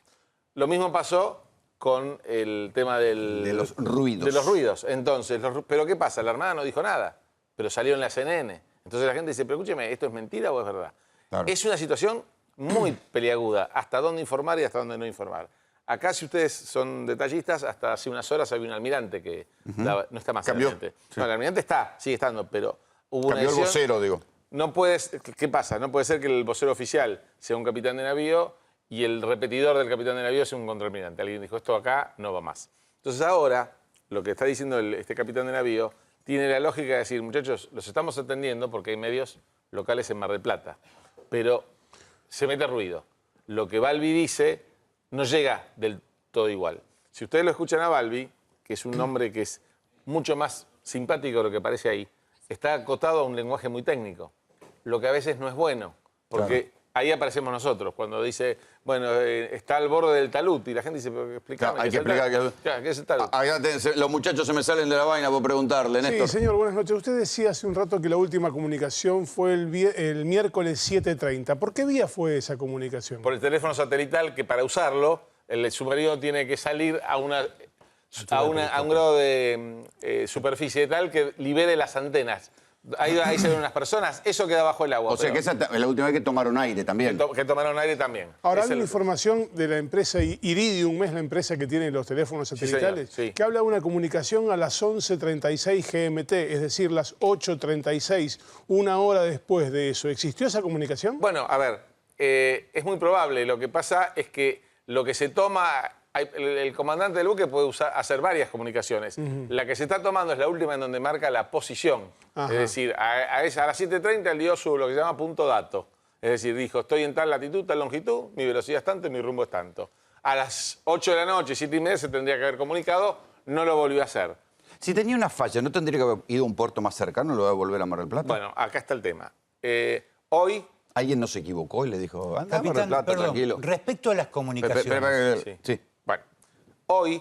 Lo mismo pasó con el tema de los ruidos. De los ruidos. Entonces, ¿pero qué pasa? La Armada no dijo nada, pero salió en la CNN. Entonces la gente dice, pero escúcheme, ¿esto es mentira o es verdad? Claro. Es una situación muy peliaguda, hasta dónde informar y hasta dónde no informar. Acá, si ustedes son detallistas, hasta hace unas horas había un almirante que no está más. Cambió. Almirante. Sí. No, el almirante sigue estando, pero hubo cambió una decisión. El vocero, digo. No puedes, ¿qué pasa? No puede ser que el vocero oficial sea un capitán de navío y el repetidor del capitán de navío sea un contraalmirante. Alguien dijo, esto acá no va más. Entonces ahora, lo que está diciendo este capitán de navío tiene la lógica de decir, muchachos, los estamos atendiendo porque hay medios locales en Mar del Plata, pero se mete ruido. Lo que Balbi dice no llega del todo igual. Si ustedes lo escuchan a Balbi, que es un hombre que es mucho más simpático de lo que parece ahí, está acotado a un lenguaje muy técnico, lo que a veces no es bueno, porque ahí aparecemos nosotros, cuando dice, bueno, está al borde del talud, y la gente dice, pero explícame. Claro, hay que explicar ¿qué es el talud? Los muchachos se me salen de la vaina por preguntarle, Néstor. Sí, señor, buenas noches. Usted decía hace un rato que la última comunicación fue el miércoles 7:30. ¿Por qué vía fue esa comunicación? Por el teléfono satelital, que para usarlo, el submarino tiene que salir a un grado de superficie tal que libere las antenas. Ahí se ven unas personas, eso queda bajo el agua. O sea que esa es la última vez que tomaron aire también. Que tomaron aire también. Ahora hay una información de la empresa Iridium, es la empresa que tiene los teléfonos satelitales, sí. que habla de una comunicación a las 11:36 GMT, es decir, las 8:36, una hora después de eso. ¿Existió esa comunicación? Bueno, a ver, es muy probable. Lo que pasa es que lo que se toma... El comandante del buque puede hacer varias comunicaciones. La que se está tomando es la última en donde marca la posición. Es decir, a las 7:30 él dio lo que se llama punto dato. Es decir, dijo, estoy en tal latitud, tal longitud, mi velocidad es tanto y mi rumbo es tanto. A las 8 de la noche, 7:30, se tendría que haber comunicado, no lo volvió a hacer. Si tenía una falla, ¿no tendría que haber ido a un puerto más cercano y lo va a volver a Mar del Plata? Bueno, acá está el tema. Hoy... ¿Alguien no se equivocó y le dijo, anda a Capitán, Mar del Plata, perdón, tranquilo? Respecto a las comunicaciones. Sí. Bueno, hoy,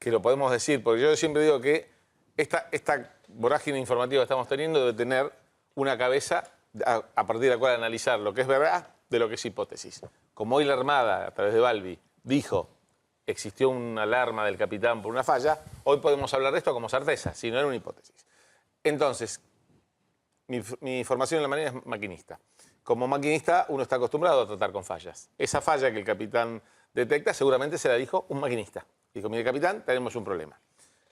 que lo podemos decir, porque yo siempre digo que esta vorágine informativa que estamos teniendo debe tener una cabeza a partir de la cual analizar lo que es verdad de lo que es hipótesis. Como hoy la Armada, a través de Balbi, dijo existió una alarma del capitán por una falla, hoy podemos hablar de esto como certeza, si no era una hipótesis. Entonces, mi formación en la marina es maquinista. Como maquinista, uno está acostumbrado a tratar con fallas. Esa falla que el capitán detecta, seguramente se la dijo un maquinista. Dijo, mire capitán, tenemos un problema.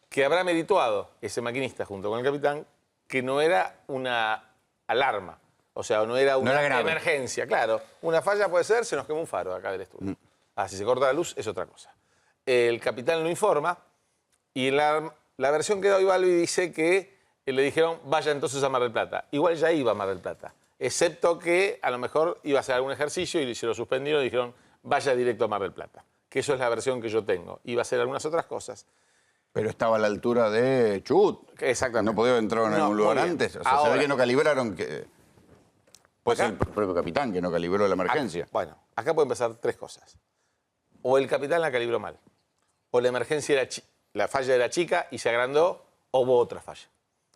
Que habrá merituado ese maquinista junto con el capitán que no era una alarma, o sea, no era una emergencia, claro. Una falla puede ser, se nos quemó un faro de acá del estudio. Si se corta la luz es otra cosa. El capitán lo informa y la versión que da hoy Balbi dice que le dijeron, vaya entonces a Mar del Plata. Igual ya iba a Mar del Plata, excepto que a lo mejor iba a hacer algún ejercicio y se lo suspendieron y dijeron, vaya directo a Mar del Plata. Que eso es la versión que yo tengo. Iba a hacer algunas otras cosas. Pero estaba a la altura de Chubut. Exactamente. No podía entrar en algún lugar antes. O sea, se ve que no calibraron. Puede ser el propio capitán que no calibró la emergencia. Bueno, acá pueden pasar tres cosas. O el capitán la calibró mal, o la emergencia era la falla era chica y se agrandó, o hubo otra falla.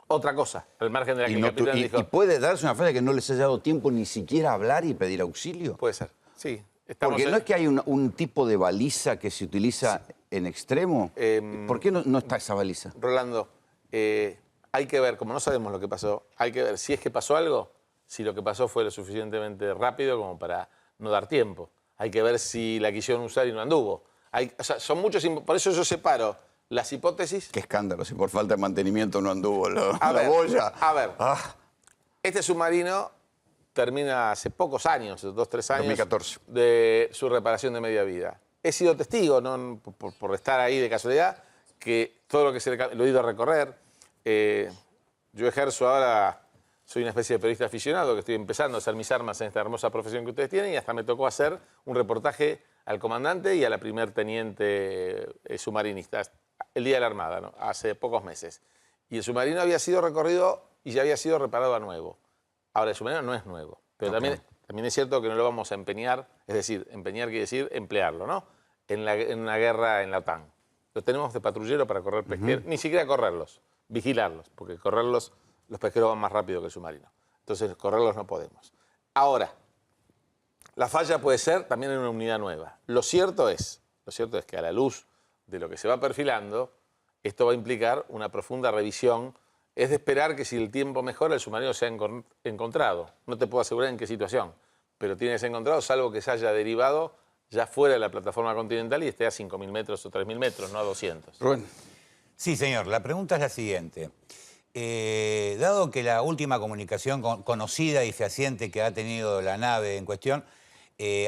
Otra cosa, al margen de la que el capitán dijo. ¿Y puede darse una falla que no les haya dado tiempo ni siquiera a hablar y pedir auxilio? Puede ser, sí. Porque no es que hay un tipo de baliza que se utiliza en extremo. ¿Por qué no está esa baliza? Rolando, hay que ver, como no sabemos lo que pasó, hay que ver si es que pasó algo, si lo que pasó fue lo suficientemente rápido como para no dar tiempo. Hay que ver si la quisieron usar y no anduvo. O sea, son muchos, por eso yo separo las hipótesis. Qué escándalo, si por falta de mantenimiento no anduvo la boya. A ver, este submarino termina hace pocos años, 2, 3 años, 2014. de su reparación de media vida. He sido testigo, no por estar ahí de casualidad, que todo lo que lo he ido a recorrer. Yo ejerzo ahora, soy una especie de periodista aficionado, que estoy empezando a hacer mis armas en esta hermosa profesión que ustedes tienen, y hasta me tocó hacer un reportaje al comandante y a la primer teniente submarinista, el día de la Armada, ¿no? Hace pocos meses. Y el submarino había sido recorrido y ya había sido reparado a nuevo. Ahora, el submarino no es nuevo, pero también es cierto que no lo vamos a empeñar, es decir, empeñar quiere decir emplearlo, ¿no? En una guerra en la OTAN. Lo tenemos de patrullero para correr pesqueros, ni siquiera correrlos, vigilarlos, porque correrlos, los pesqueros van más rápido que el submarino. Entonces, correrlos no podemos. Ahora, la falla puede ser también en una unidad nueva. Lo cierto es que a la luz de lo que se va perfilando, esto va a implicar una profunda revisión. Es de esperar que si el tiempo mejora, el submarino sea encontrado. No te puedo asegurar en qué situación, pero tiene que ser encontrado, salvo que se haya derivado ya fuera de la plataforma continental y esté a 5.000 metros o 3.000 metros, no a 200. Rubén. Sí, señor. La pregunta es la siguiente. Dado que la última comunicación conocida y fehaciente que ha tenido la nave en cuestión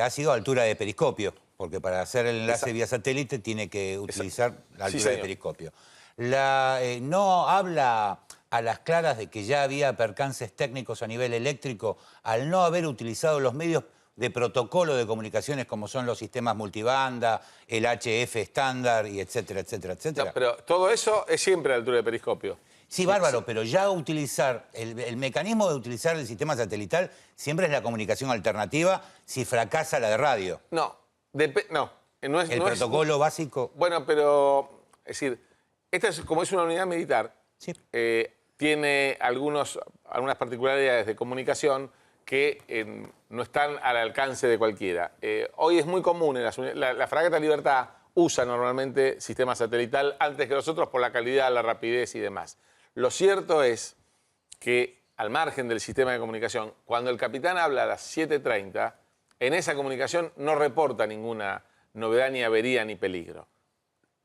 ha sido a altura de periscopio, porque para hacer el enlace vía satélite tiene que utilizar la altura de periscopio. ¿No habla a las claras de que ya había percances técnicos a nivel eléctrico al no haber utilizado los medios de protocolo de comunicaciones como son los sistemas multibanda, el HF estándar y etcétera, etcétera, etcétera? No, pero todo eso es siempre a altura de periscopio. Sí, bárbaro, pero ya utilizar, el mecanismo de utilizar el sistema satelital siempre es la comunicación alternativa si fracasa la de radio. No es... El protocolo básico... Bueno, pero, es decir, como es una unidad militar, tiene algunas particularidades de comunicación que no están al alcance de cualquiera. Hoy es muy común, la fragata Libertad usa normalmente sistema satelital antes que nosotros por la calidad, la rapidez y demás. Lo cierto es que, al margen del sistema de comunicación, cuando el capitán habla a las 7:30, en esa comunicación no reporta ninguna novedad, ni avería, ni peligro.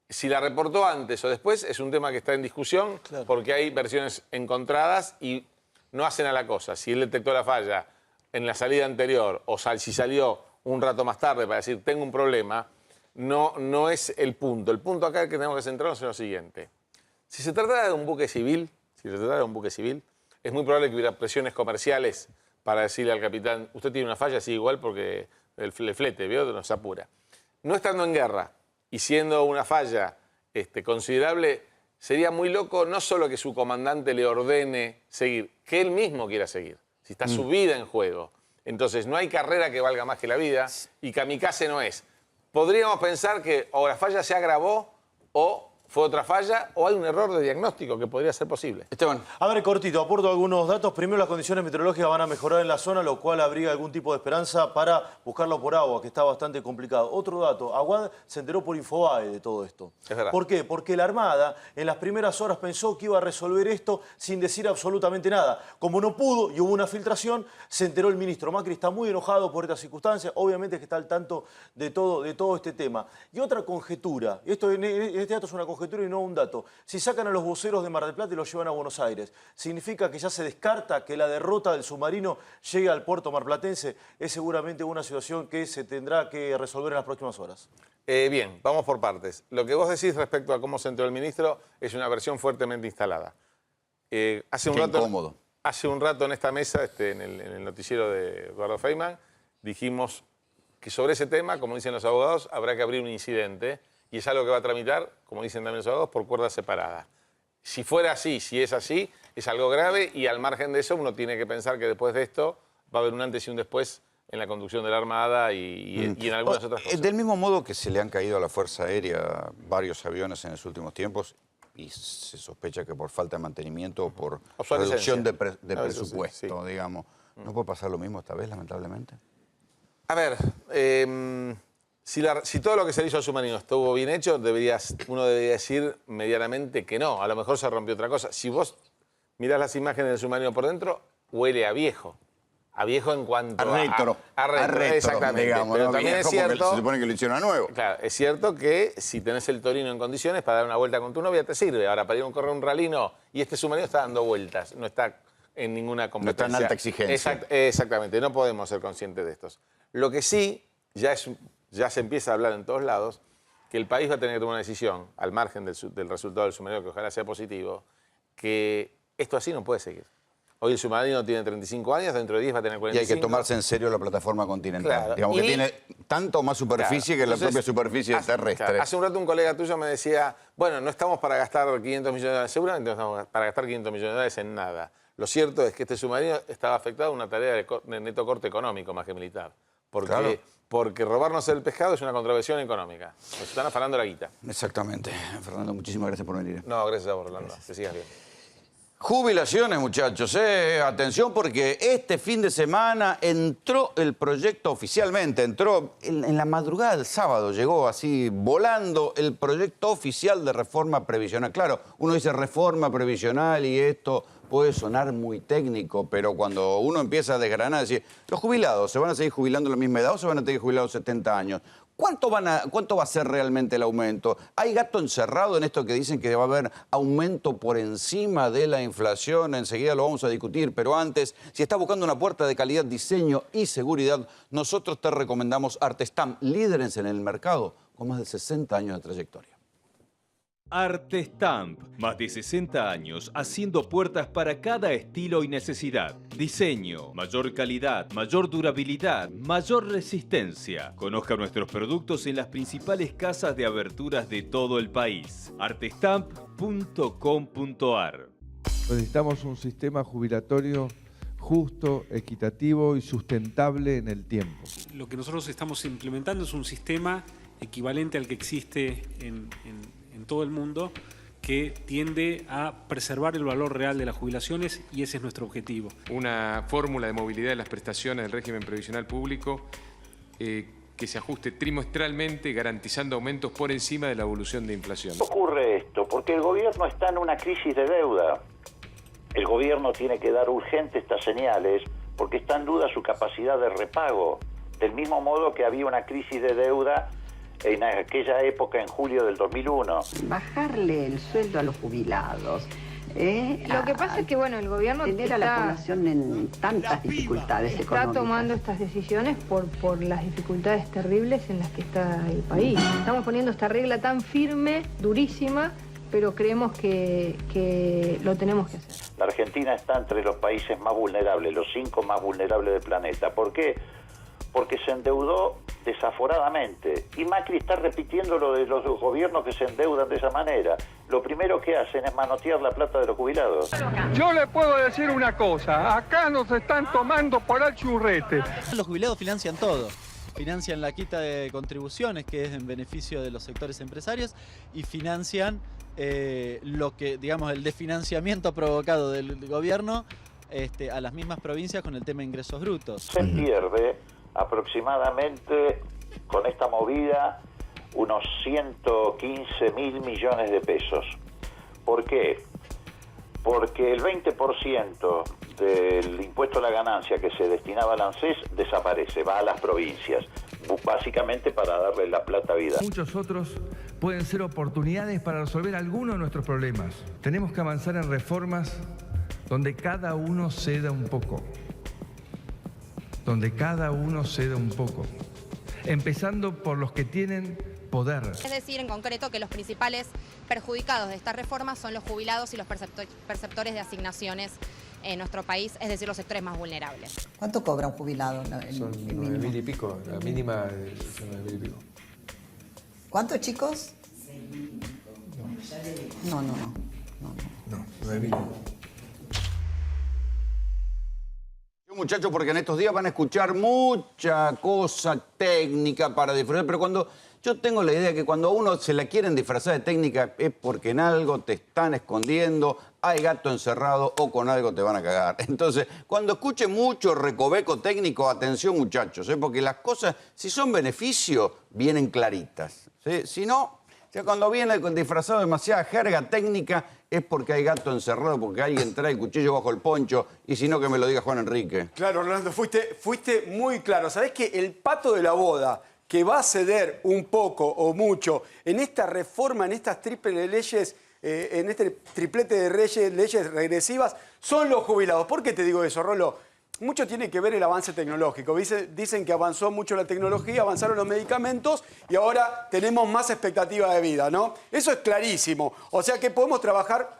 Si la reportó antes o después es un tema que está en discusión porque hay versiones encontradas y no hacen a la cosa. Si él detectó la falla en la salida anterior o si salió un rato más tarde para decir tengo un problema, no es el punto. El punto acá que tenemos que centrarnos en lo siguiente. Si se tratara de un buque civil, es muy probable que hubiera presiones comerciales para decirle al capitán, usted tiene una falla, sí, igual porque el flete, ¿vio? Nos apura. No estando en guerra y siendo una falla considerable, sería muy loco no solo que su comandante le ordene seguir, que él mismo quiera seguir, si está su vida en juego. Entonces, no hay carrera que valga más que la vida y kamikaze no es. Podríamos pensar que o la falla se agravó o fue otra falla o hay un error de diagnóstico que podría ser posible. Esteban. A ver, cortito, aporto algunos datos. Primero, las condiciones meteorológicas van a mejorar en la zona, lo cual abriga algún tipo de esperanza para buscarlo por agua, que está bastante complicado. Otro dato, Aguad se enteró por Infobae de todo esto. Es verdad. ¿Por qué? Porque la Armada en las primeras horas pensó que iba a resolver esto sin decir absolutamente nada. Como no pudo y hubo una filtración, se enteró el ministro. Macri está muy enojado por estas circunstancias, obviamente que está al tanto de todo este tema. Y otra conjetura, este dato es una conjetura y no un dato. Si sacan a los voceros de Mar del Plata y los llevan a Buenos Aires, ¿significa que ya se descarta que la derrota del submarino llegue al puerto marplatense? Es seguramente una situación que se tendrá que resolver en las próximas horas. Bien, vamos por partes. Lo que vos decís respecto a cómo se enteró el ministro es una versión fuertemente instalada. Hace un rato en esta mesa, en el noticiero de Eduardo Feynman, dijimos que sobre ese tema, como dicen los abogados, habrá que abrir un incidente y es algo que va a tramitar, como dicen también los abogados, por cuerda separada. Si fuera así, si es así, es algo grave y al margen de eso uno tiene que pensar que después de esto va a haber un antes y un después en la conducción de la Armada y en algunas otras cosas. Del mismo modo que se le han caído a la Fuerza Aérea varios aviones en los últimos tiempos y se sospecha que por falta de mantenimiento o por reducción de presupuesto, digamos. ¿No puede pasar lo mismo esta vez, lamentablemente? A ver, si todo lo que se le hizo al submarino estuvo bien hecho, uno debería decir medianamente que no. A lo mejor se rompió otra cosa. Si vos mirás las imágenes del submarino por dentro, huele a viejo. A viejo en cuanto a retro. A retro, exactamente. Digamos, pero ¿no? también es cierto, se supone que lo hicieron a nuevo. Claro, es cierto que si tenés el Torino en condiciones para dar una vuelta con tu novia te sirve. Ahora, para ir a correr un rally no. Y este submarino está dando vueltas, no está en ninguna competencia. No está en alta exigencia. Exactamente, no podemos ser conscientes de estos. Lo que sí, ya se empieza a hablar en todos lados, que el país va a tener que tomar una decisión, al margen del resultado del submarino, que ojalá sea positivo, que esto así no puede seguir. Hoy el submarino tiene 35 años, dentro de 10 va a tener 45. Y hay que tomarse en serio la plataforma continental. Claro. Digamos que tiene tanto más superficie que la propia superficie terrestre. Claro. Hace un rato un colega tuyo me decía, bueno, no estamos para gastar 500 millones de dólares, seguramente no estamos para gastar 500 millones de dólares en nada. Lo cierto es que este submarino estaba afectado a una tarea de neto corte económico más que militar. Porque robarnos el pescado es una contravención económica. Nos están afanando la guita. Exactamente. Fernando, muchísimas gracias por venir. No, gracias a vos, Rolando. Que sigas bien. Jubilaciones, muchachos. Atención porque este fin de semana entró el proyecto oficialmente. Entró en la madrugada del sábado. Llegó así volando el proyecto oficial de reforma previsional. Claro, uno dice reforma previsional y esto puede sonar muy técnico, pero cuando uno empieza a desgranar, decir, los jubilados, ¿se van a seguir jubilando a la misma edad o se van a seguir jubilados 70 años? ¿Cuánto va a ser realmente el aumento? ¿Hay gato encerrado en esto que dicen que va a haber aumento por encima de la inflación? Enseguida lo vamos a discutir, pero antes, si estás buscando una puerta de calidad, diseño y seguridad, nosotros te recomendamos Artestamp, líderes en el mercado con más de 60 años de trayectoria. Artestamp, más de 60 años haciendo puertas para cada estilo y necesidad. Diseño, mayor calidad, mayor durabilidad, mayor resistencia. Conozca nuestros productos en las principales casas de aberturas de todo el país. Artestamp.com.ar. Necesitamos un sistema jubilatorio justo, equitativo y sustentable en el tiempo. Lo que nosotros estamos implementando es un sistema equivalente al que existe en todo el mundo, que tiende a preservar el valor real de las jubilaciones y ese es nuestro objetivo. Una fórmula de movilidad de las prestaciones del régimen previsional público que se ajuste trimestralmente garantizando aumentos por encima de la evolución de inflación. Ocurre esto porque el gobierno está en una crisis de deuda. El gobierno tiene que dar urgente estas señales porque está en duda su capacidad de repago. Del mismo modo que había una crisis de deuda en aquella época, en julio del 2001. Bajarle el sueldo a los jubilados. Lo que pasa es que, bueno, el gobierno tener a la población en tantas dificultades económicas. Está tomando estas decisiones por las dificultades terribles en las que está el país. Estamos poniendo esta regla tan firme, durísima, pero creemos que lo tenemos que hacer. La Argentina está entre los países más vulnerables, los 5 más vulnerables del planeta. ¿Por qué? Porque se endeudó desaforadamente. Y Macri está repitiendo lo de los gobiernos que se endeudan de esa manera. Lo primero que hacen es manotear la plata de los jubilados. Yo le puedo decir una cosa, acá nos están tomando por el churrete. Los jubilados financian todo. Financian la quita de contribuciones, que es en beneficio de los sectores empresarios, y financian lo que, digamos, el desfinanciamiento provocado del gobierno a las mismas provincias con el tema de ingresos brutos. Se pierde aproximadamente con esta movida unos 115.000 millones de pesos. ¿Por qué? Porque el 20% del impuesto a la ganancia que se destinaba al ANSES desaparece, va a las provincias, básicamente para darle la plata a vida. Muchos otros pueden ser oportunidades para resolver algunos de nuestros problemas. Tenemos que avanzar en reformas donde cada uno ceda un poco. Donde cada uno ceda un poco. Empezando por los que tienen poder. Es decir, en concreto, que los principales perjudicados de esta reforma son los jubilados y los perceptores de asignaciones en nuestro país, es decir, los sectores más vulnerables. ¿Cuánto cobra un jubilado? Son 9.000 y pico, la mínima son 9.000 y pico. ¿Cuántos, chicos? No. No, 9.000. Muchachos, porque en estos días van a escuchar mucha cosa técnica para disfrazar, pero cuando yo tengo la idea que cuando a uno se la quieren disfrazar de técnica es porque en algo te están escondiendo, hay gato encerrado o con algo te van a cagar. Entonces, cuando escuche mucho recoveco técnico, atención muchachos, porque las cosas, si son beneficios, vienen claritas. ¿Sí? Si no, o sea, cuando viene disfrazado de demasiada jerga técnica, es porque hay gato encerrado, porque alguien trae el cuchillo bajo el poncho, y si no, que me lo diga Juan Enrique. Claro, Orlando, fuiste muy claro. ¿Sabés que el pato de la boda que va a ceder un poco o mucho en esta reforma, en estas triples leyes, en este triplete de leyes regresivas, son los jubilados? ¿Por qué te digo eso, Rolo? Mucho tiene que ver el avance tecnológico. Dicen que avanzó mucho la tecnología, avanzaron los medicamentos y ahora tenemos más expectativa de vida, ¿no? Eso es clarísimo. O sea que podemos trabajar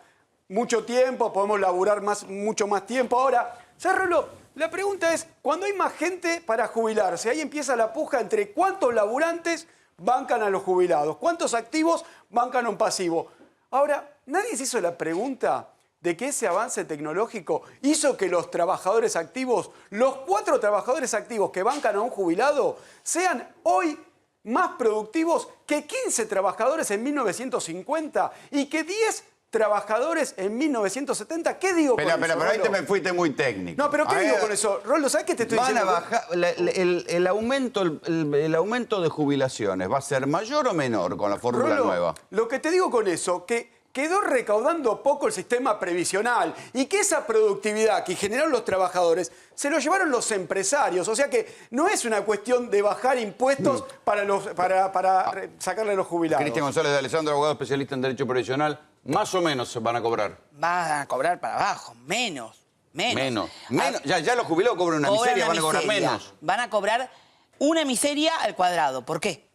mucho tiempo, podemos laburar mucho más tiempo. Ahora, ¿sabes, Rolo? La pregunta es, cuando hay más gente para jubilarse, ahí empieza la puja entre cuántos laburantes bancan a los jubilados, cuántos activos bancan a un pasivo. Ahora, nadie se hizo la pregunta de que ese avance tecnológico hizo que los trabajadores activos, los 4 trabajadores activos que bancan a un jubilado, sean hoy más productivos que 15 trabajadores en 1950 y que 10 trabajadores en 1970. ¿Qué digo con eso? Pero ahí te me fuiste muy técnico. No, pero ¿qué digo con eso? Rolo, ¿sabes qué te estoy diciendo? Van a bajar, el aumento de jubilaciones, ¿va a ser mayor o menor con la fórmula nueva? Lo que te digo con eso, que quedó recaudando poco el sistema previsional y que esa productividad que generaron los trabajadores se lo llevaron los empresarios. O sea que no es una cuestión de bajar impuestos para sacarle a los jubilados. Cristian González de Alessandro, abogado especialista en Derecho Previsional, ¿más o menos se van a cobrar? Van a cobrar para abajo, menos. Ya los jubilados cobran una miseria, van a cobrar menos. Van a cobrar una miseria al cuadrado. ¿Por qué?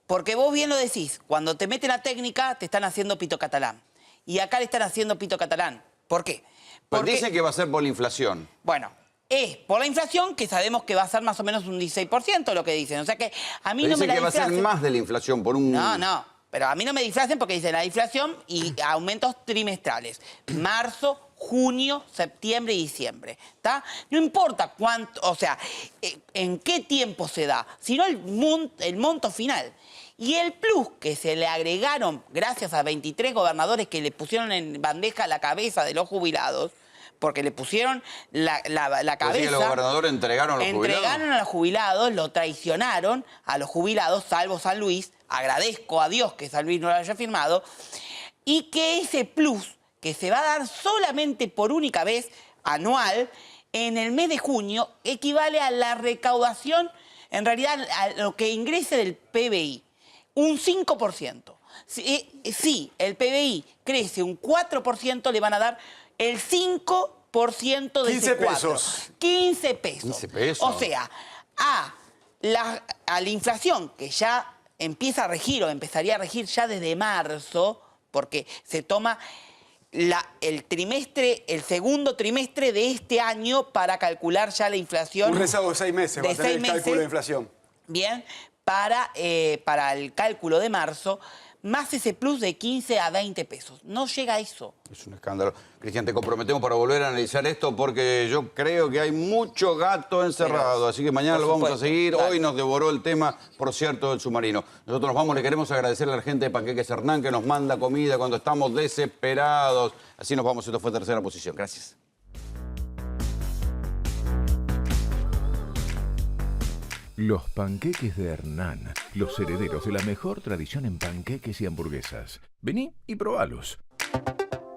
Porque vos bien lo decís, cuando te meten la técnica te están haciendo pito catalán. Y acá le están haciendo pito catalán. ¿Por qué? Porque dicen que va a ser por la inflación. Bueno, es por la inflación, que sabemos que va a ser más o menos un 16% lo que dicen. O sea que a mí no me la disfracen. Dicen que va a ser más de la inflación por un... No, pero a mí no me disfracen porque dicen la inflación y aumentos trimestrales. Marzo, junio, septiembre y diciembre. ¿Está? No importa cuánto, o sea, en qué tiempo se da, sino el monto final. Y el plus que se le agregaron gracias a 23 gobernadores que le pusieron en bandeja la cabeza de los jubilados, porque le pusieron la cabeza... Sí, los gobernadores entregaron a los jubilados. Entregaron a los jubilados, lo traicionaron a los jubilados, salvo San Luis. Agradezco a Dios que San Luis no lo haya firmado. Y que ese plus que se va a dar solamente por única vez anual en el mes de junio equivale a la recaudación, en realidad a lo que ingrese del PBI. Un 5%. Si el PBI crece un 4%, le van a dar el 5% de 15 ese 4. pesos. 15 pesos. 15 pesos. O sea, a la inflación que ya empieza a regir o empezaría a regir ya desde marzo, porque se toma el segundo trimestre de este año para calcular ya la inflación. Un rezago de 6 meses va a tener el cálculo de inflación. Bien. Para el cálculo de marzo, más ese plus de 15 a 20 pesos. No llega a eso. Es un escándalo. Cristian, te comprometemos para volver a analizar esto porque yo creo que hay mucho gato encerrado, así que mañana lo vamos a seguir. Hoy nos devoró el tema, por cierto, del submarino. Nosotros nos vamos, le queremos agradecerle a la gente de Panqueques Hernán que nos manda comida cuando estamos desesperados. Así nos vamos, esto fue Tercera Posición. Gracias. Los panqueques de Hernán, los herederos de la mejor tradición en panqueques y hamburguesas. Vení y probalos.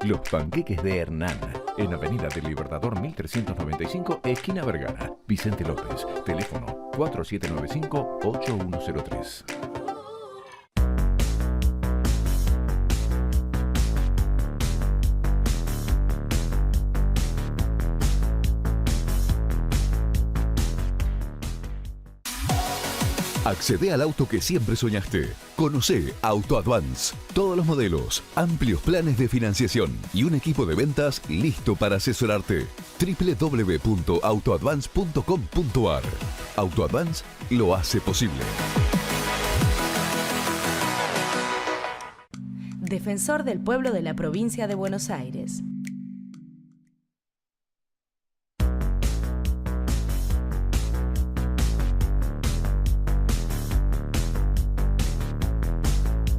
Los panqueques de Hernán, en Avenida del Libertador 1395, esquina Vergara. Vicente López, teléfono 4795-8103. Accede al auto que siempre soñaste. Conocé Auto Advance. Todos los modelos, amplios planes de financiación y un equipo de ventas listo para asesorarte. www.autoadvance.com.ar. Auto Advance lo hace posible. Defensor del pueblo de la provincia de Buenos Aires.